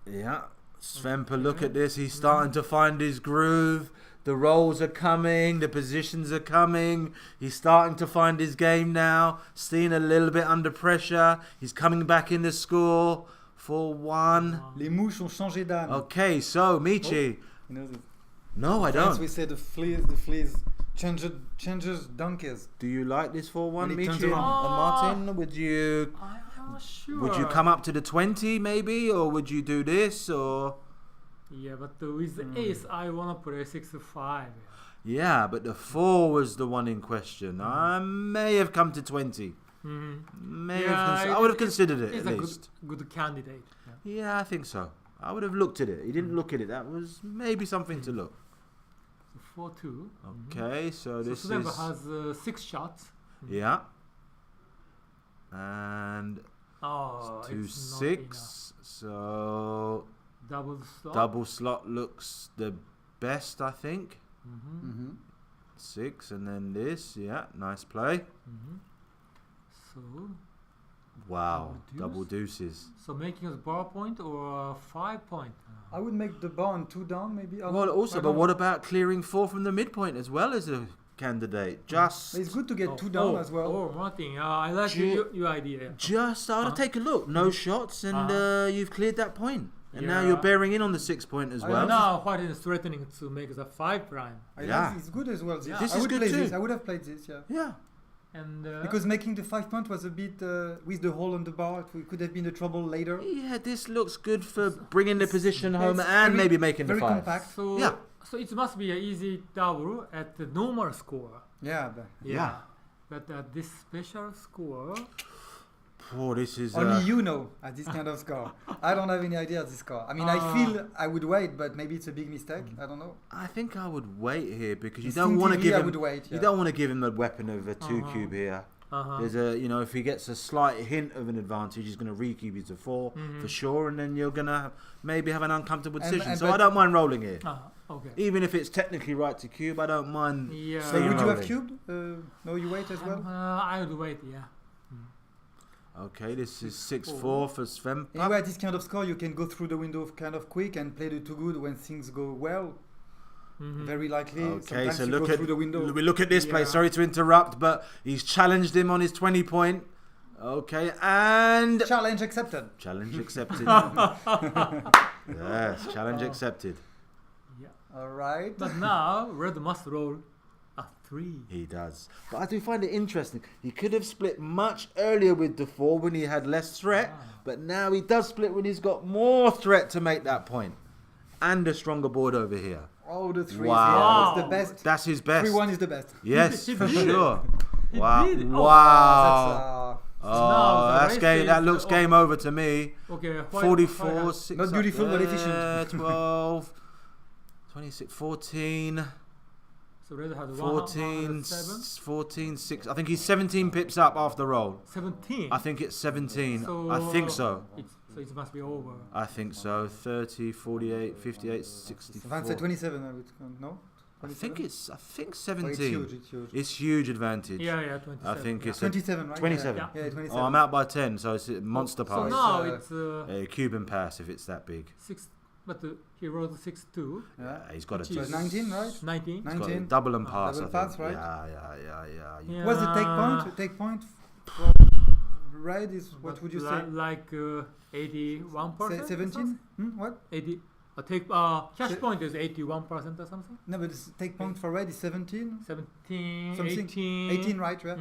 Yeah. Svempa, look at this. He's starting to find his groove. The rolls are coming. The positions are coming. He's starting to find his game now. Steen a little bit under pressure. He's coming back in the score. 4-1.
Les mouches ont changé d'âme.
Okay, so Michi.
You know
no, I don't.
We say the fleas changes donkeys.
Do you like this 4-1, Michi and Martin? Would you?
I'm not sure.
Would you come up to the 20 maybe, or would you do this, or?
Yeah, but with the ace, I wanna play 6-5.
Yeah, but the 4 was the one in question. I may have come to 20. I would have considered it at least.
Good candidate.
Yeah, I think so. I would have looked at it. He didn't look at it. That was maybe something to look.
4-2.
Okay, so this
Svempa has 6 shots.
Yeah. And 2-6. So
double slot.
Double slot looks the best, I think. 6 and then this. Yeah, nice play.
So
Wow, double deuces.
So making a bar point or a 5 point?
I would make the bar on 2 down, maybe.
Well, also, but what about clearing 4 from the midpoint as well as a candidate? Just
it's good to get 2 down as well.
Oh, Martin, I like your idea.
Just I would take a look. No shots, and you've cleared that point. And now you're bearing in on the 6 point as well.
Now White is threatening to make the 5 prime.
It's good as well.
Yeah. This is good too.
I would have played this,
Yeah.
And
because making the 5 point was a bit with the hole on the bar, it could have been a trouble later.
Yeah, this looks good for bringing the position home and maybe making the 5.
Very compact.
So it must be an easy double at the normal score.
Yeah.
But at this special score.
Oh, this is
only you know at this kind of score. I don't have any idea at this score. I mean, I feel I would wait, but maybe it's a big mistake. I don't know.
I think I would wait here because you don't want to give him. You don't want to give him the weapon of a 2 cube here. There's a, if he gets a slight hint of an advantage, he's going to recube it to 4 for sure, and then you're going to maybe have an uncomfortable decision. So I don't mind rolling here.
Okay.
Even if it's technically right to cube, I don't mind.
So would you have cubed? No, you wait as well.
I would wait. Yeah.
Okay, this is 6-4 for Sven.
Anyway, at this kind of score, you can go through the window kind of quick and play the 2 good when things go well. Very likely.
Okay,
sometimes
so
you
look
go
at
through the window.
we look at this play. Sorry to interrupt, but he's challenged him on his 20 point. Okay, and
challenge accepted.
Challenge accepted. Yes, challenge accepted.
Yeah.
All right.
But now Red must roll a 3.
He does. But I do find it interesting. He could have split much earlier with the 4 when he had less threat, but now he does split when he's got more threat to make that point. And a stronger board over here.
Oh, the 3
wow.
is the best.
That's his best.
3-1 is the best.
Yes, for sure. Wow.
Wow.
That's game. That looks game over to me.
Okay.
44, 6.
Not beautiful, but efficient.
12, 26, 14.
So Red had
14, 6. I think he's 17 pips up after roll.
17?
I think it's 17. I think so.
So it must be over.
I think so. 30, 48, 58, 64.
If I say 27, I would no? 27?
I think 17.
Oh, it's huge.
It's huge advantage.
Yeah, 27.
I think it's
27, right?
27.
Yeah, 27.
Oh, I'm out by 10, so it's a monster pass.
So now it's
a Cuban pass if it's that big.
6, but he rolled 6-2.
Yeah, he's got a
so 19, right?
19.
19.
Double and pass.
Double pass, right?
Yeah.
What's the take point? Take point for Red is what would you say?
Like 81%.
17? What?
80. Cash point is 81% or something.
No, but take point for Red is 17.
17,
something.
18.
18, right? Yeah.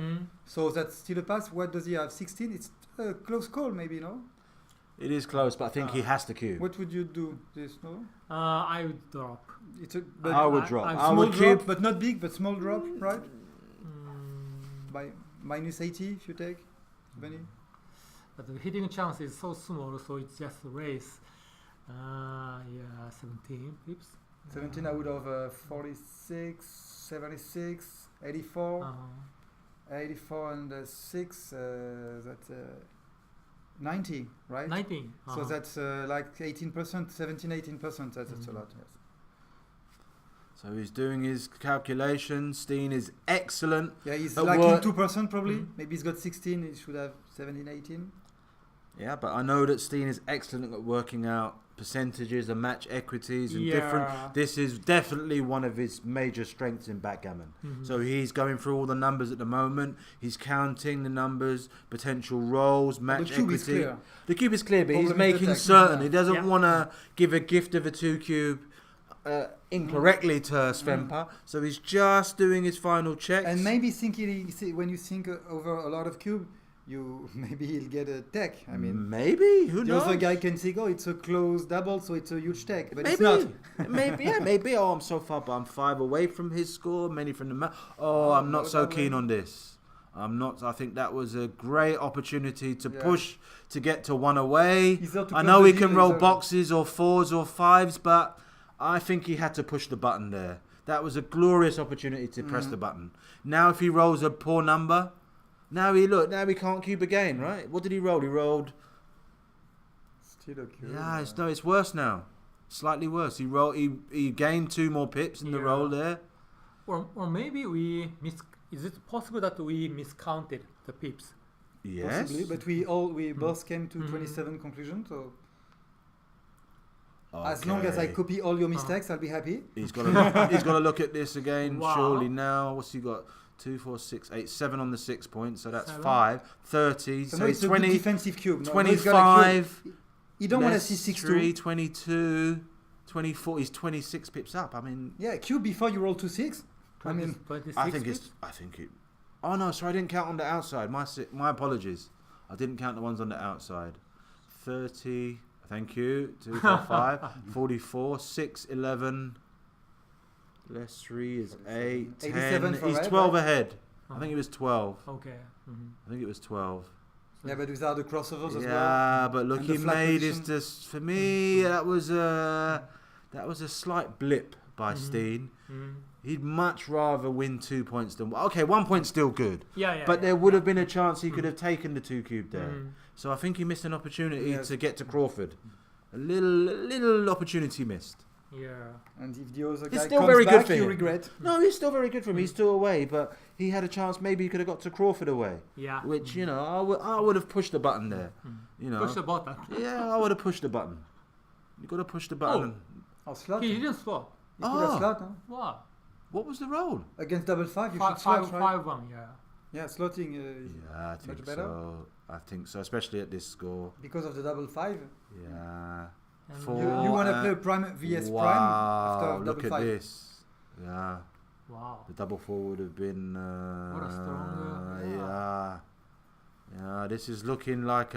So that's still a pass. What does he have? 16. It's a close call, maybe, no?
It is close, but I think he has to cube.
What would you do? This, no?
I would drop.
I would drop.
I would drop, but not big, but small drop, right? By minus 80 if you take, Benny.
But the hitting chance is so small, so it's just a race. 17 pips.
17, I would have 46, 76, 84. 84 and 6, that's 90, right?
19.
So that's like 18%, 17, 18%. That's a lot, yes.
So he's doing his calculations. Steen is excellent.
Yeah, he's lacking 2% probably. Maybe he's got 16, he should have 17, 18.
Yeah, but I know that Steen is excellent at working out percentages and match equities and different. This is definitely one of his major strengths in backgammon. So he's going through all the numbers at the moment. He's counting the numbers, potential rolls, match equity. The cube is clear, but he's making certain he doesn't want to give a gift of a 2 cube incorrectly to Svenpa. So he's just doing his final checks.
And maybe when you think over a lot of cube, maybe he'll get a tech. I mean,
maybe who knows?
The other guy can think, it's a close double, so it's a huge tech, but
maybe.
It's not.
maybe. Oh, I'm so far, but I'm 5 away from his score, many from the I'm not so keen on this. I'm not. I think that was a great opportunity to push to get to 1 away. I know he can roll boxes or 4s or 5s, but I think he had to push the button there. That was a glorious opportunity to press the button. Now, if he rolls a poor number. Now he can't cube again, right? What did he roll? He rolled.
Still a cube.
Yeah, it's worse now. Slightly worse. He gained 2 more pips in the roll there.
Or maybe is it possible that we miscounted the pips?
Yes.
Possibly, but we both came to 27 conclusion. So as long as I copy all your mistakes, I'll be happy.
He's got to look at this again.
Wow.
Surely now. What's he got? 2, 4, 6, 8, 7 on the 6 points. So that's
7.
5, 30.
So
So
no,
he's
it's a good
20,
defensive cube.
25.
You don't want to
less
see
3,
6-2.
22, 24. He's 26 pips up. I mean,
Yeah, cube before you roll 2-6. I mean,
26
I think
pips?
it. Oh no, sorry, I didn't count on the outside. My apologies. I didn't count the ones on the outside. 30. Thank you. 2, 4, 5. 44. 6, 11. Less 3 is 8. 10.
87 for
He's
red,
12
right?
ahead. I think it was 12.
Okay. Mm-hmm.
I think it was 12.
yeah, but without the crossovers as well.
Yeah, but look,
And
he
the flat
made his
position.
just for me. That was a slight blip by Steen.
Mm-hmm.
He'd much rather win 2 points than 1 point's still good,
Yeah.
but there would have been a chance he could have taken the 2 cube there.
Mm.
So I think he missed an opportunity
Yes.
to get to Crawford. A little opportunity missed.
Yeah.
And if the other
It's
guy
still
comes
very good
back,
for
you
him.
regret.
No, he's still very good for him. He's still away, but he had a chance. Maybe he could have got to Crawford away,
Yeah.
which you know I would have pushed the button there. You know,
Push the button.
yeah, I would have pushed the button. You got to push the button.
Or slot.
He
You
didn't swap.
could have
Oh.
slot. Huh?
Wow.
What was the roll?
Against double 5, you should
5,
slot,
5,
right?
5, 1, yeah.
Yeah, slotting
Yeah, I think
much better.
so. I think so, especially at this score.
because of the double 5.
Yeah.
And
Four.
You want to
uh,
play prime VS
wow,
prime after double
look at
5.
this. Yeah,
Wow.
the double 4 would have been.
What a strong,
yeah. Yeah, this is looking like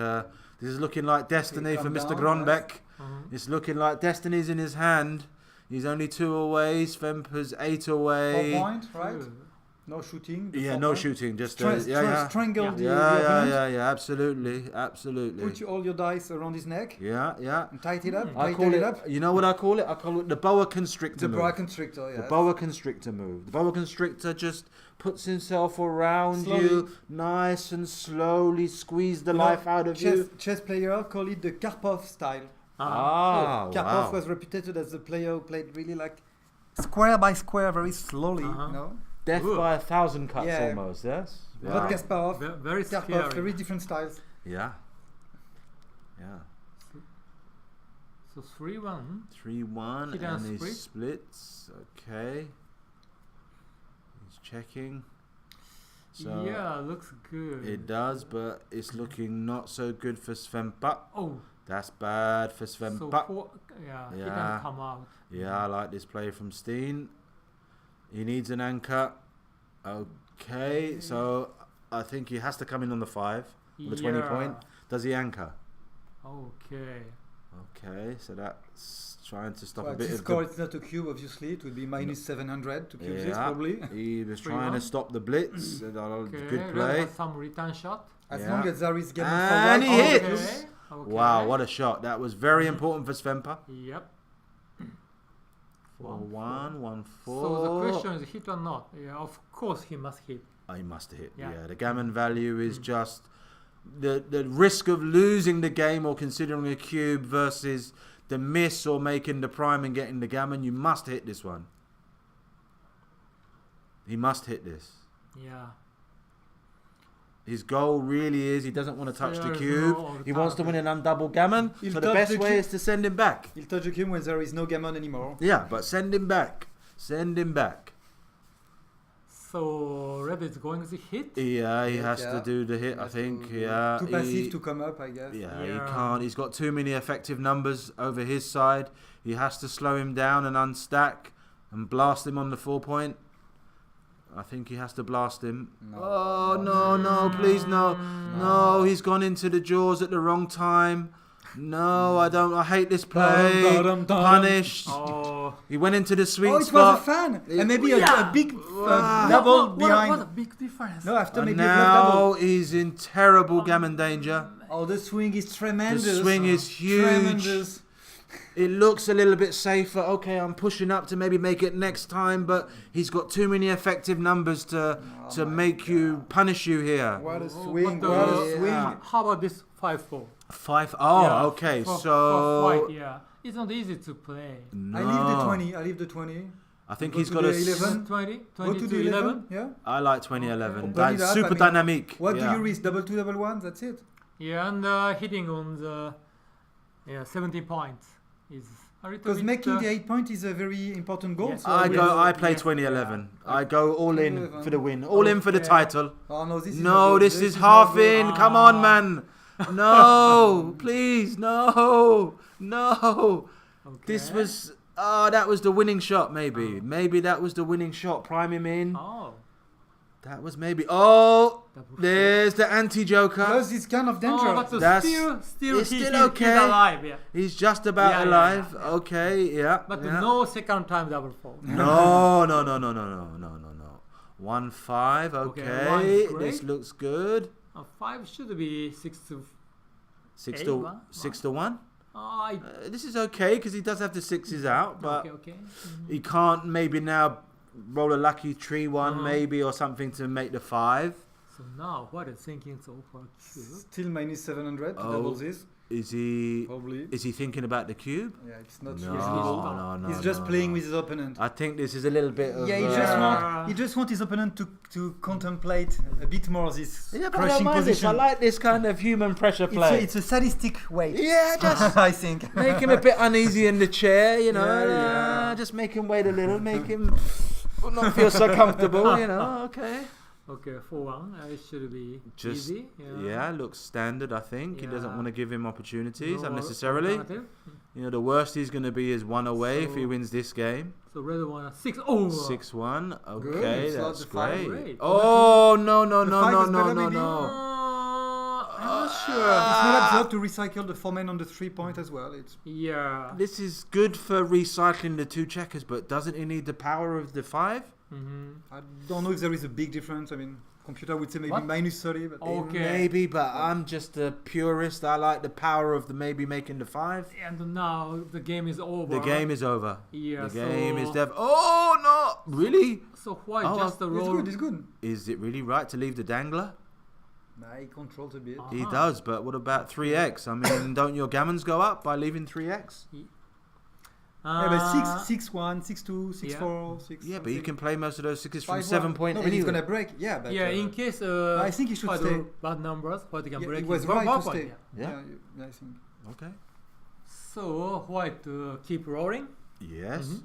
destiny
Okay,
for
calm
Mr.
down,
Gronbeck.
Mhm.
It's looking like destiny's in his hand. He's only 2 away. Svemper's 8 away.
4 points, right?
Good.
No shooting. the
Yeah,
4
no
points.
shooting. Just
Strangle
Yeah.
the
yeah,
opponent.
yeah. Absolutely.
Put all your dice around his neck
Yeah.
and tight it up.
I
Tighten
call
it
it.
up.
You know what I call it? I call it the boa constrictor
The
move.
boa constrictor,
The
yeah.
boa constrictor move. The boa constrictor just puts himself around
Slowly.
you, nice and slowly squeeze the life out of you.
Chess player call it the Karpov style.
Ah,
Karpov
wow.
was reputed as the player who played really like square by square, very slowly.
Uh-huh.
You know,
Death
Ooh.
by 1,000 cuts
Yeah.
almost. Yes.
not
Yeah.
Kasparov.
Very
Karpov,
scary.
very different styles.
Yeah. Yeah.
So 3-1.
3-1
He does
and he
split.
splits. Okay. He's checking. So
Yeah, looks good.
it does, but it's looking not so good for Svempa.
Oh,
That's bad for
so
Svempa.
he
Yeah.
didn't come out.
Yeah, I like this play from Steen. He needs an anchor. Okay, so I think he has to come in on the 5, on the 20 point. Does he anchor?
Okay.
Okay, so that's trying to stop
So
a
at
bit
this
of
score, it's not a cube, obviously. It would be minus 700 to cube this,
Yeah.
probably.
He was
3-1.
trying to stop the blitz.
Okay.
Good
Red
play.
has some return shot.
As
Yeah.
long as there is game
And
forward.
he
all
hits.
cubes.
Okay.
Wow, what a shot. That was very important for Svempa.
Yep.
4-1, 1-4.
So the question is hit or not? Yeah, of course he must hit.
He must have hit.
Yeah.
Yeah, the gammon value is just the risk of losing the game or considering a cube versus the miss or making the prime and getting the gammon. You must hit this one. He must hit this.
Yeah.
His goal really is he doesn't want to touch the
There is
cube.
no
He wants to win
target.
an undouble gammon.
He'll
So the
touch
best
the
way
cube.
is to send him back.
He'll touch the cube when there is no gammon anymore.
Yeah, but send him back. Send him back.
So red is going to hit.
Yeah, he has
Yeah.
to do the hit,
He
I
has
think.
to-
Yeah.
Too
he-
passive to come up, I guess.
Yeah,
Yeah.
he can't. He's got too many effective numbers over his side. He has to slow him down and unstack and blast him on the 4 point. I think he has to blast him.
No.
Oh, no, please, no. No, he's gone into the jaws at the wrong time. No, I don't. I hate this play.
Dum-dum-dum-dum.
Punished.
Oh.
He went into the sweet
Oh, it was a
spot.
fan. And maybe
Yeah.
a big
Wow.
double
what
behind.
a big difference.
No, after
And
maybe a bluff double.
now he's in terrible gammon danger.
Oh, the swing is
The
tremendous.
swing is huge.
Tremendous.
It looks a little bit safer. Okay, I'm pushing up to maybe make it next time, but he's got too many effective numbers to
my
make you punish you here.
What a
Oh,
swing.
but,
What a
Yeah.
swing.
How about this 5-4?
5. Oh,
Yeah,
okay.
for
So
white, yeah, it's not easy to play.
no.
I leave the 20. I leave the 20.
I think
Go
he's
to
got
the
a
11.
20,
Go to the 11. Yeah.
I like 2011.
Open
That's
it up,
super
I mean,
dynamic.
What
yeah.
do you risk? Double 2, double 1. That's it.
Yeah, and hitting on the 17 points is a little
Because
bit.
making the 8 point is a very important goal.
Yes.
So
I play
yes.
2011.
Yeah.
I go all in
2011.
for the win. All in for the
Okay.
title.
Oh no, this is
No,
not good.
this is
not
half
good.
in. Come on,
Ah.
man. No, please, no.
Okay.
This was. Oh, that was the winning shot. Maybe. Maybe that was the winning shot. Prime him in.
Oh,
That was maybe. Oh,
double
there's the anti-joker.
Plus, it's kind of
Oh,
dangerous.
but
That's-
still,
it's
he's
still okay.
alive. Yeah.
He's just about
Yeah, yeah,
alive.
yeah.
Okay, yeah.
But
yeah.
no second time double fall.
No. 1-5.
Okay, one is
Okay,
great.
this looks good.
5 should be 6 to.
6
Eight,
to
one.
6 to 1.
I
This is okay because he does have the sixes out, but
okay.
he can't maybe now roll a lucky tree one
Uh-huh.
maybe or something to make the 5.
So now what is thinking so far? Cube.
Still minus 700 to
Oh.
double this.
Is he
Probably.
is he thinking about the cube?
Yeah, it's not
No,
reasonable.
no.
He's just playing
no.
with his opponent.
I think this is a little bit of
Yeah, he just want his opponent to contemplate a bit more this
yeah, but I don't
crushing
mind this. I
position.
like this kind of human pressure play.
It's a sadistic way.
Yeah, just
I think.
make him a bit uneasy in the chair, you know.
Yeah.
Just make him wait a little, make him not feel so comfortable, you know. Okay.
Okay, 4-1. It should be
Just
easy.
yeah, looks standard. I think he doesn't
Yeah.
want to give him opportunities
No
unnecessarily.
alternative.
You know, the worst he's going to be is 1 away if he
So-
wins this game.
So red one 6. Oh,
6-1.
Good,
Okay,
it's not
that's
the five.
great.
Great.
Oh no
The five is better,
no.
maybe?
I'm not sure.
It's not absurd to recycle the 4 men on the 3 point as well. It's
Yeah.
This is good for recycling the 2 checkers, but doesn't he need the power of the 5?
Mm-hmm.
I don't know if there is a big difference. I mean, computer would say maybe
What?
minus 30, but
Okay.
Maybe, but I'm just a purist. I like the power of the maybe making the 5.
And now the game is over.
The game is over.
Yeah.
The game is Oh no! Really?
So why
Oh,
just the
it's
roll?
good. It's good.
Is it really right to leave the dangler?
Nah, he controls a bit.
Ah.
He
Uh-huh.
does, but what about 3x? I mean, don't your gammons go up by leaving 3x?
Yeah, but 6-1, 6-2, 6-4, 6.
Yeah, but you can play most of those 6s from
5-1.
7 point
No, but he's
anyway.
gonna break. Yeah, but
Yeah, in case
I think he should
quite
stay.
bad numbers, what he can
yeah,
break.
he was
his
right
back
to
one,
stay.
yeah.
Yeah, I think.
Okay.
So white keep rolling.
Yes.
Mhm.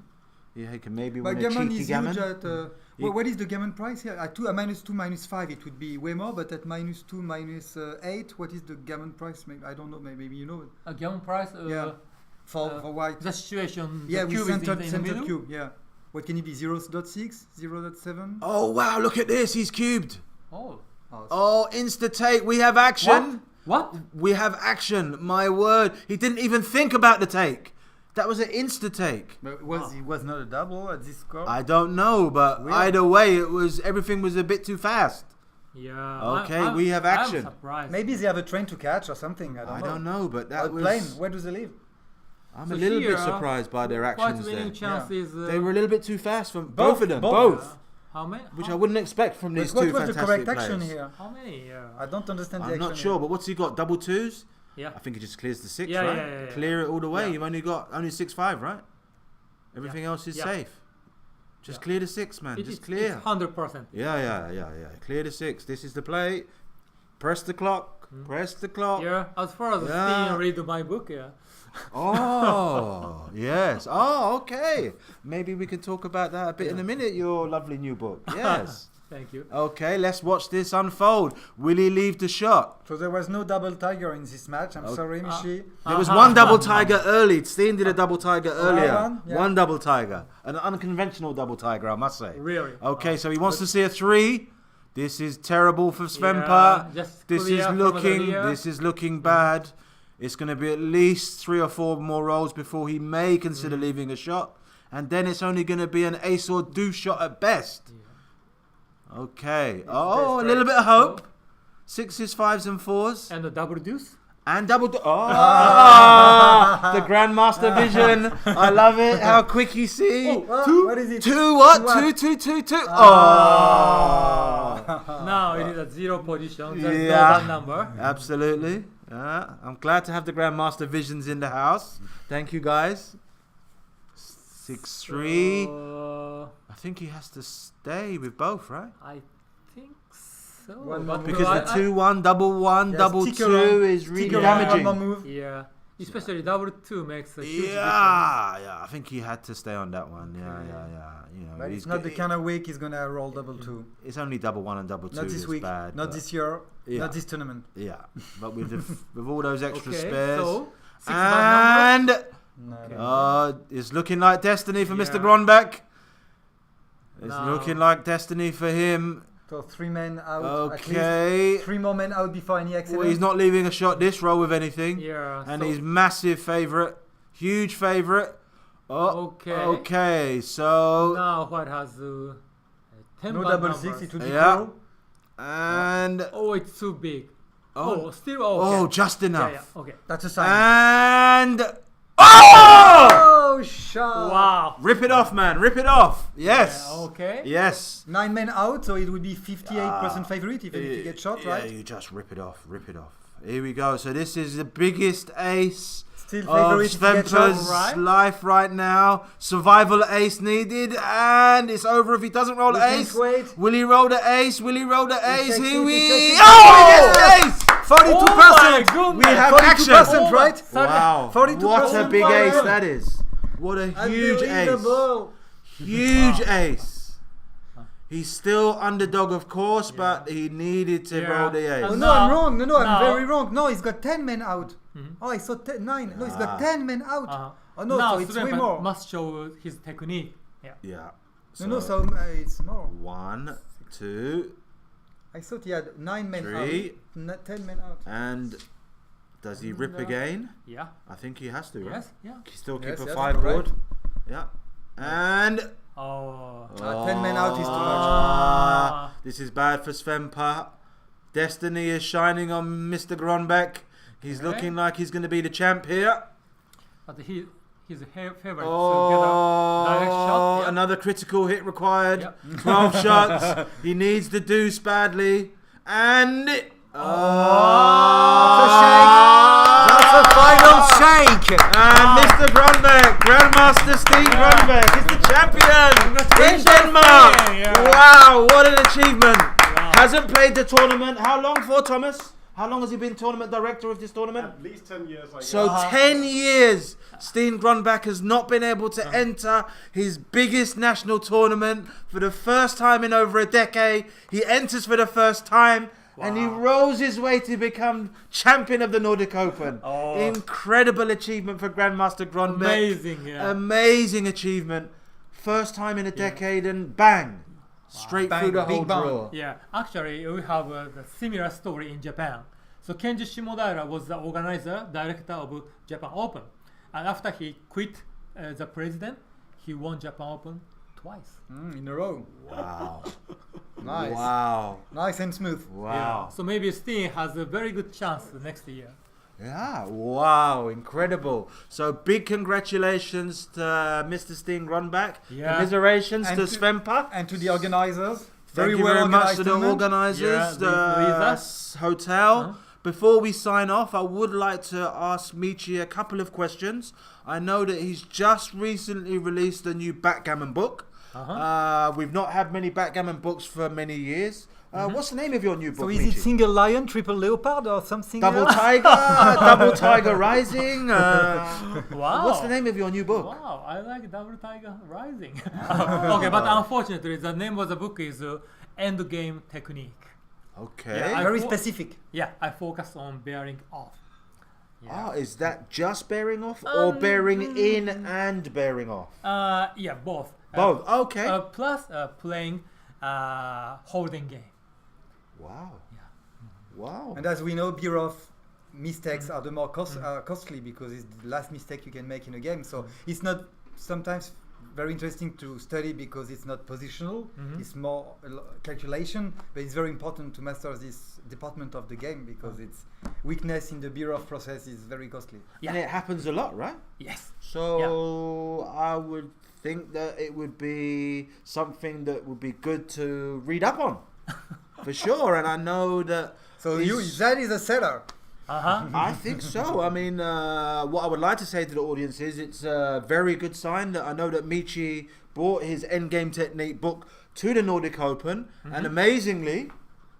Yeah, he can maybe
But
win a
gammon
cheeky
is
gammon.
huge at.
He-
What is the gammon price here? At minus 2, minus 5, it would be way more. But at minus 2, minus 8, what is the gammon price? Maybe I don't know. Maybe you know it.
A gammon price.
Yeah. For white.
The situation.
Yeah,
the
with
cube is in
centered,
the
centered
middle.
cube. Yeah. What can it be? 0.6, 0.7.
Oh, wow, look at this. He's cubed.
Oh.
Oh, insta-take. We have action.
What?
We have action. My word. He didn't even think about the take. That was an insta-take.
But it was not a double at this score.
I don't know, but
Weird.
either way, everything was a bit too fast.
Yeah.
Okay, we have action.
I'm surprised.
Maybe they have a train to catch or something. I don't know.
but
Or
that
a
was.
plane. Where do they live?
I'm
So
a little
here,
bit surprised by their
White
actions
winning
there.
chance is.
They were a little bit too fast from both of them.
both.
Both.
How many?
Which
how,
I wouldn't expect from
But
these
what
two
was the
fantastic
correct action
players.
here?
How many?
I don't understand the
I'm
action.
not sure,
here.
but what's he got? Double 2s?
Yeah.
I think he just clears the 6,
Yeah,
right?
yeah.
Clear it all the way.
Yeah.
You've only got 6-5, right? Everything else is
Yeah.
safe. Just
Yeah.
clear the 6, man.
It
Just
is-
clear.
It's 100%.
Yeah. Clear the 6. This is the play. Press the clock. Press the clock.
Yeah. As far as
Yeah.
Steam read my book, yeah.
Oh, yes. Oh, okay. Maybe we can talk about that a bit in a minute, your lovely new book. Yes.
Thank you.
Okay, let's watch this unfold. Will he leave the shot?
So there was no double tiger in this match. I'm sorry, Michi.
There was one double tiger early. Steen did a double tiger earlier.
one? Yeah.
One double tiger. An unconventional double tiger, I must say.
Really.
Okay, so he wants to see a 3. This is terrible for Svenpa.
Yeah, just
This
clear
is
from
looking.
the rear.
This is looking bad. It's going to be at least 3 or 4 more rolls before he may consider leaving a shot, and then it's only going to be an ace or deuce shot at best. Okay. Oh, a little bit of hope. 6s, 5s, and 4s,
And the double deuce.
and double. The Grandmaster vision. I love it. How quick he see.
What is it?
2 what?
What?
2. Oh.
Now it is a 0 position. There's
Yeah.
no bad number.
Absolutely. I'm glad to have the Grandmaster visions in the house. Thank you, guys. 6-3.
So,
I think he has to stay with both, right?
I think so.
One
but
more
Because
move.
the 2-1, double 1,
Yes,
double
stick
2
around.
is really
Stick around,
damaging.
one more move.
Yeah, especially double 2 makes a huge difference.
Yeah, I think he had to stay on that one. Yeah. You know,
But
he's
it's not the
g-
kind of week he's gonna roll double 2.
It's only double 1 and double 2.
Not this
is
week,
bad,
not
but-
this year,
Yeah.
not this tournament.
Yeah, but with with all those extra
Okay,
spares,
so 6 bad
and
No,
Okay.
no.
it's looking like destiny for Mr.
Yeah.
Gronbeck. It's
Now-
looking like destiny for him.
So 3 men out. At
Okay.
least 3 more men out before any accident.
Well, he's not leaving a shot this row with anything.
Yeah,
And
so,
he's massive favourite. Huge favourite. Oh,
Okay.
okay. So,
now White has 10
No
bad
double
numbers.
6. It would be
Yeah.
cool.
and
Oh, it's too big.
oh,
Oh, still okay.
oh, just enough.
Yeah, okay.
That's a sign.
And oh!
Oh, shot!
Wow.
Rip it off, man. Rip it off. Yes.
Yeah, okay.
Yes.
9 men out, so it would be 58% favorite even if you get shot,
Yeah,
right?
you just rip it off. Rip it off. Here we go. So this is the biggest ace
Still
of
favorite if you get shot.
Svemper's
right?
life right now. Survival ace needed, and it's over if he doesn't roll
We
the
can't
ace.
wait.
Will he roll the ace? Will he roll the ace?
takes
Here
it,
we
he takes it.
oh, he gets the ace.
42%!
Oh my
We have
42%,
action.
right?
Wow!
42%
What a big ace
power.
that is! What a huge ace!
Unbelievable.
Huge ace. He's still underdog, of course, but he needed to
Yeah.
roll the ace.
Oh,
And
no, I'm
now-
wrong. No, I'm
now-
very wrong. No, he's got 10 men out.
Mhm.
Oh, I saw 9. No, he's
Ah.
got 10 men out. Oh, no,
now
so it's way
Svemper
more.
must show his technique. Yeah.
Yeah.
No, so it's more.
1, 2,
I thought he had 9 men
3,
out. 10 men out.
and does he rip
No.
again?
Yeah.
I think he has to, right?
Yes. Yeah.
He still keep
Yes,
a
yes,
5
right.
board. Yeah. And
Oh.
10 men out is too much.
Ah.
This is bad for Svemper. Destiny is shining on Mr. Gronbeck. He's
Okay.
looking like he's going to be the champ here.
But he's a favorite to get a direct shot. Yeah.
Another critical hit required.
Yep.
12 shots. He needs the deuce badly. And
That's a final shake!
And Mr. Gronbeck, Grandmaster Steen Gronbeck, is the champion in
Congratulations,
Denmark.
Steen, yeah.
Wow, what an achievement!
Wow.
Hasn't played the tournament. How long for, Thomas? How long has he been tournament director of this tournament?
At least 10 years, I guess.
So 10 years, Steen Gronbeck has not been able to enter his biggest national tournament for the first time in over a decade. He enters for the first time. And he
Wow.
rose his way to become champion of the Nordic Open.
Oh.
Incredible achievement for Grandmaster Gronbeck.
Amazing. Yeah.
Amazing achievement. First time in a decade, and bang, straight
Bang,
through the
big
whole
bang.
draw.
Yeah, actually, we have a similar story in Japan. So Kenji Shimodaira was the organizer, director of Japan Open, and after he quit the president, he won Japan Open twice.
In a row.
Wow.
Nice.
Wow.
Nice and smooth.
Wow.
So maybe Steen has a very good chance next year.
Yeah, wow, incredible. So big congratulations to Mr. Steen Gronbeck.
Yeah.
Commiserations
And
to
to-
Svemper.
And to the organizers.
Thank you
well
very much
organized
to the
tournament.
organisers,
Yeah,
the
Lisa.
hotel. Before we sign off, I would like to ask Michi a couple of questions. I know that he's just recently released a new backgammon book. We've not had many backgammon books for many years. What's the name of your new book,
So is it
Michi?
single lion, triple leopard or something
Double
else?
Tiger, Double Tiger Rising.
Wow.
What's the name of your new book?
Wow, I like Double Tiger Rising. Okay, but unfortunately, the name of the book is Endgame Technique.
Okay.
Yeah,
Very specific.
Yeah, I focus on bearing off. Yeah.
Is that just bearing off or bearing in and bearing off?
Yeah, both.
Both. Okay.
Plus playing holding game.
Wow. Wow.
And as we know, beer off mistakes are the more costly because it's the last mistake you can make in a game. So it's not sometimes very interesting to study because it's not positional. It's more calculation, but it's very important to master this department of the game because its weakness in the beer off process is very costly.
And it happens a lot, right?
Yes.
So I would think that it would be something that would be good to read up on. For sure. And I know that
So
is-
that is a seller.
I think so. I mean, what I would like to say to the audience is it's a very good sign that I know that Michi brought his Endgame Technique book to the Nordic Open, and amazingly,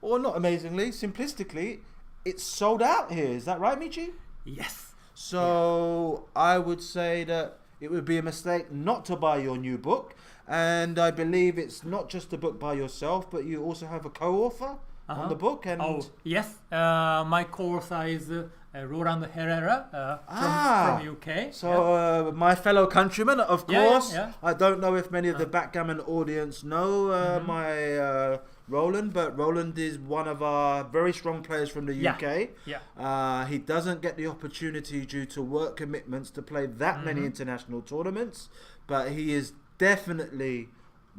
or not amazingly, simplistically, it's sold out here. Is that right, Michi?
Yes.
So I would say that it would be a mistake not to buy your new book, and I believe it's not just a book by yourself, but you also have a co-author on the book. And
yes, my co-author is Roland Herrera from UK.
So my fellow countryman, of course. Yeah. I don't know if many of the backgammon audience know my Roland, but Roland is one of our very strong players from the UK. Yeah. He doesn't get the opportunity due to work commitments to play that many international tournaments, but he is definitely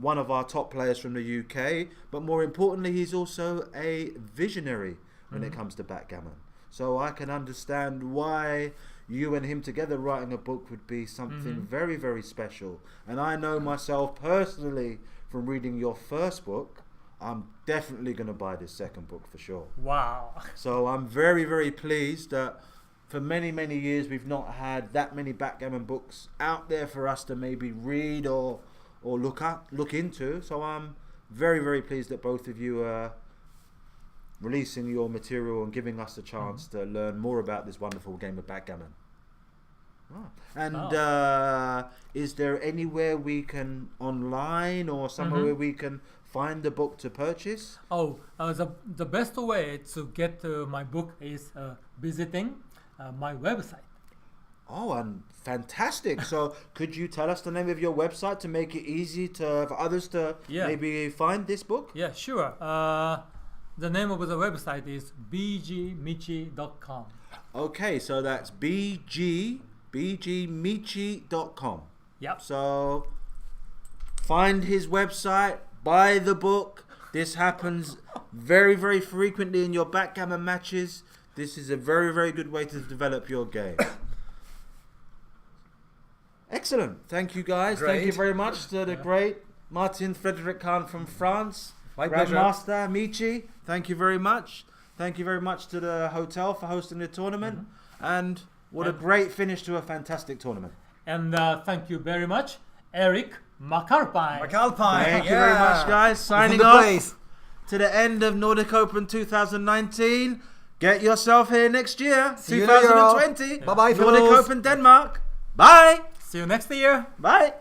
one of our top players from the UK. But more importantly, he's also a visionary when it comes to backgammon. So I can understand why you and him together writing a book would be something very, very special. And I know myself personally from reading your first book, I'm definitely going to buy this second book for sure.
Wow.
So I'm very, very pleased that for many, many years we've not had that many backgammon books out there for us to maybe read or look into. So I'm very, very pleased that both of you are releasing your material and giving us a chance to learn more about this wonderful game of backgammon. And is there anywhere we can online or somewhere where we can find the book to purchase?
The best way to get my book is visiting my website.
And fantastic. So could you tell us the name of your website to make it easy for others to maybe find this book?
Yeah, sure. The name of the website is bgmichi.com.
Okay, so that's bgmichi.com.
Yep.
So find his website, buy the book. This happens very, very frequently in your backgammon matches. This is a very, very good way to develop your game. Excellent. Thank you, guys.
Great.
Thank you very much to the great Martin Frederick Kahn from France.
My pleasure.
Grandmaster Michi, thank you very much. Thank you very much to the hotel for hosting the tournament. And what a great finish to a fantastic tournament.
And thank you very much, Eric McAlpine.
Thank you very much, guys. Signing off to the end of Nordic Open 2019. Get yourself here next year, 2020.
Bye-bye,
Nordic Open Denmark. Bye.
See you next year.
Bye.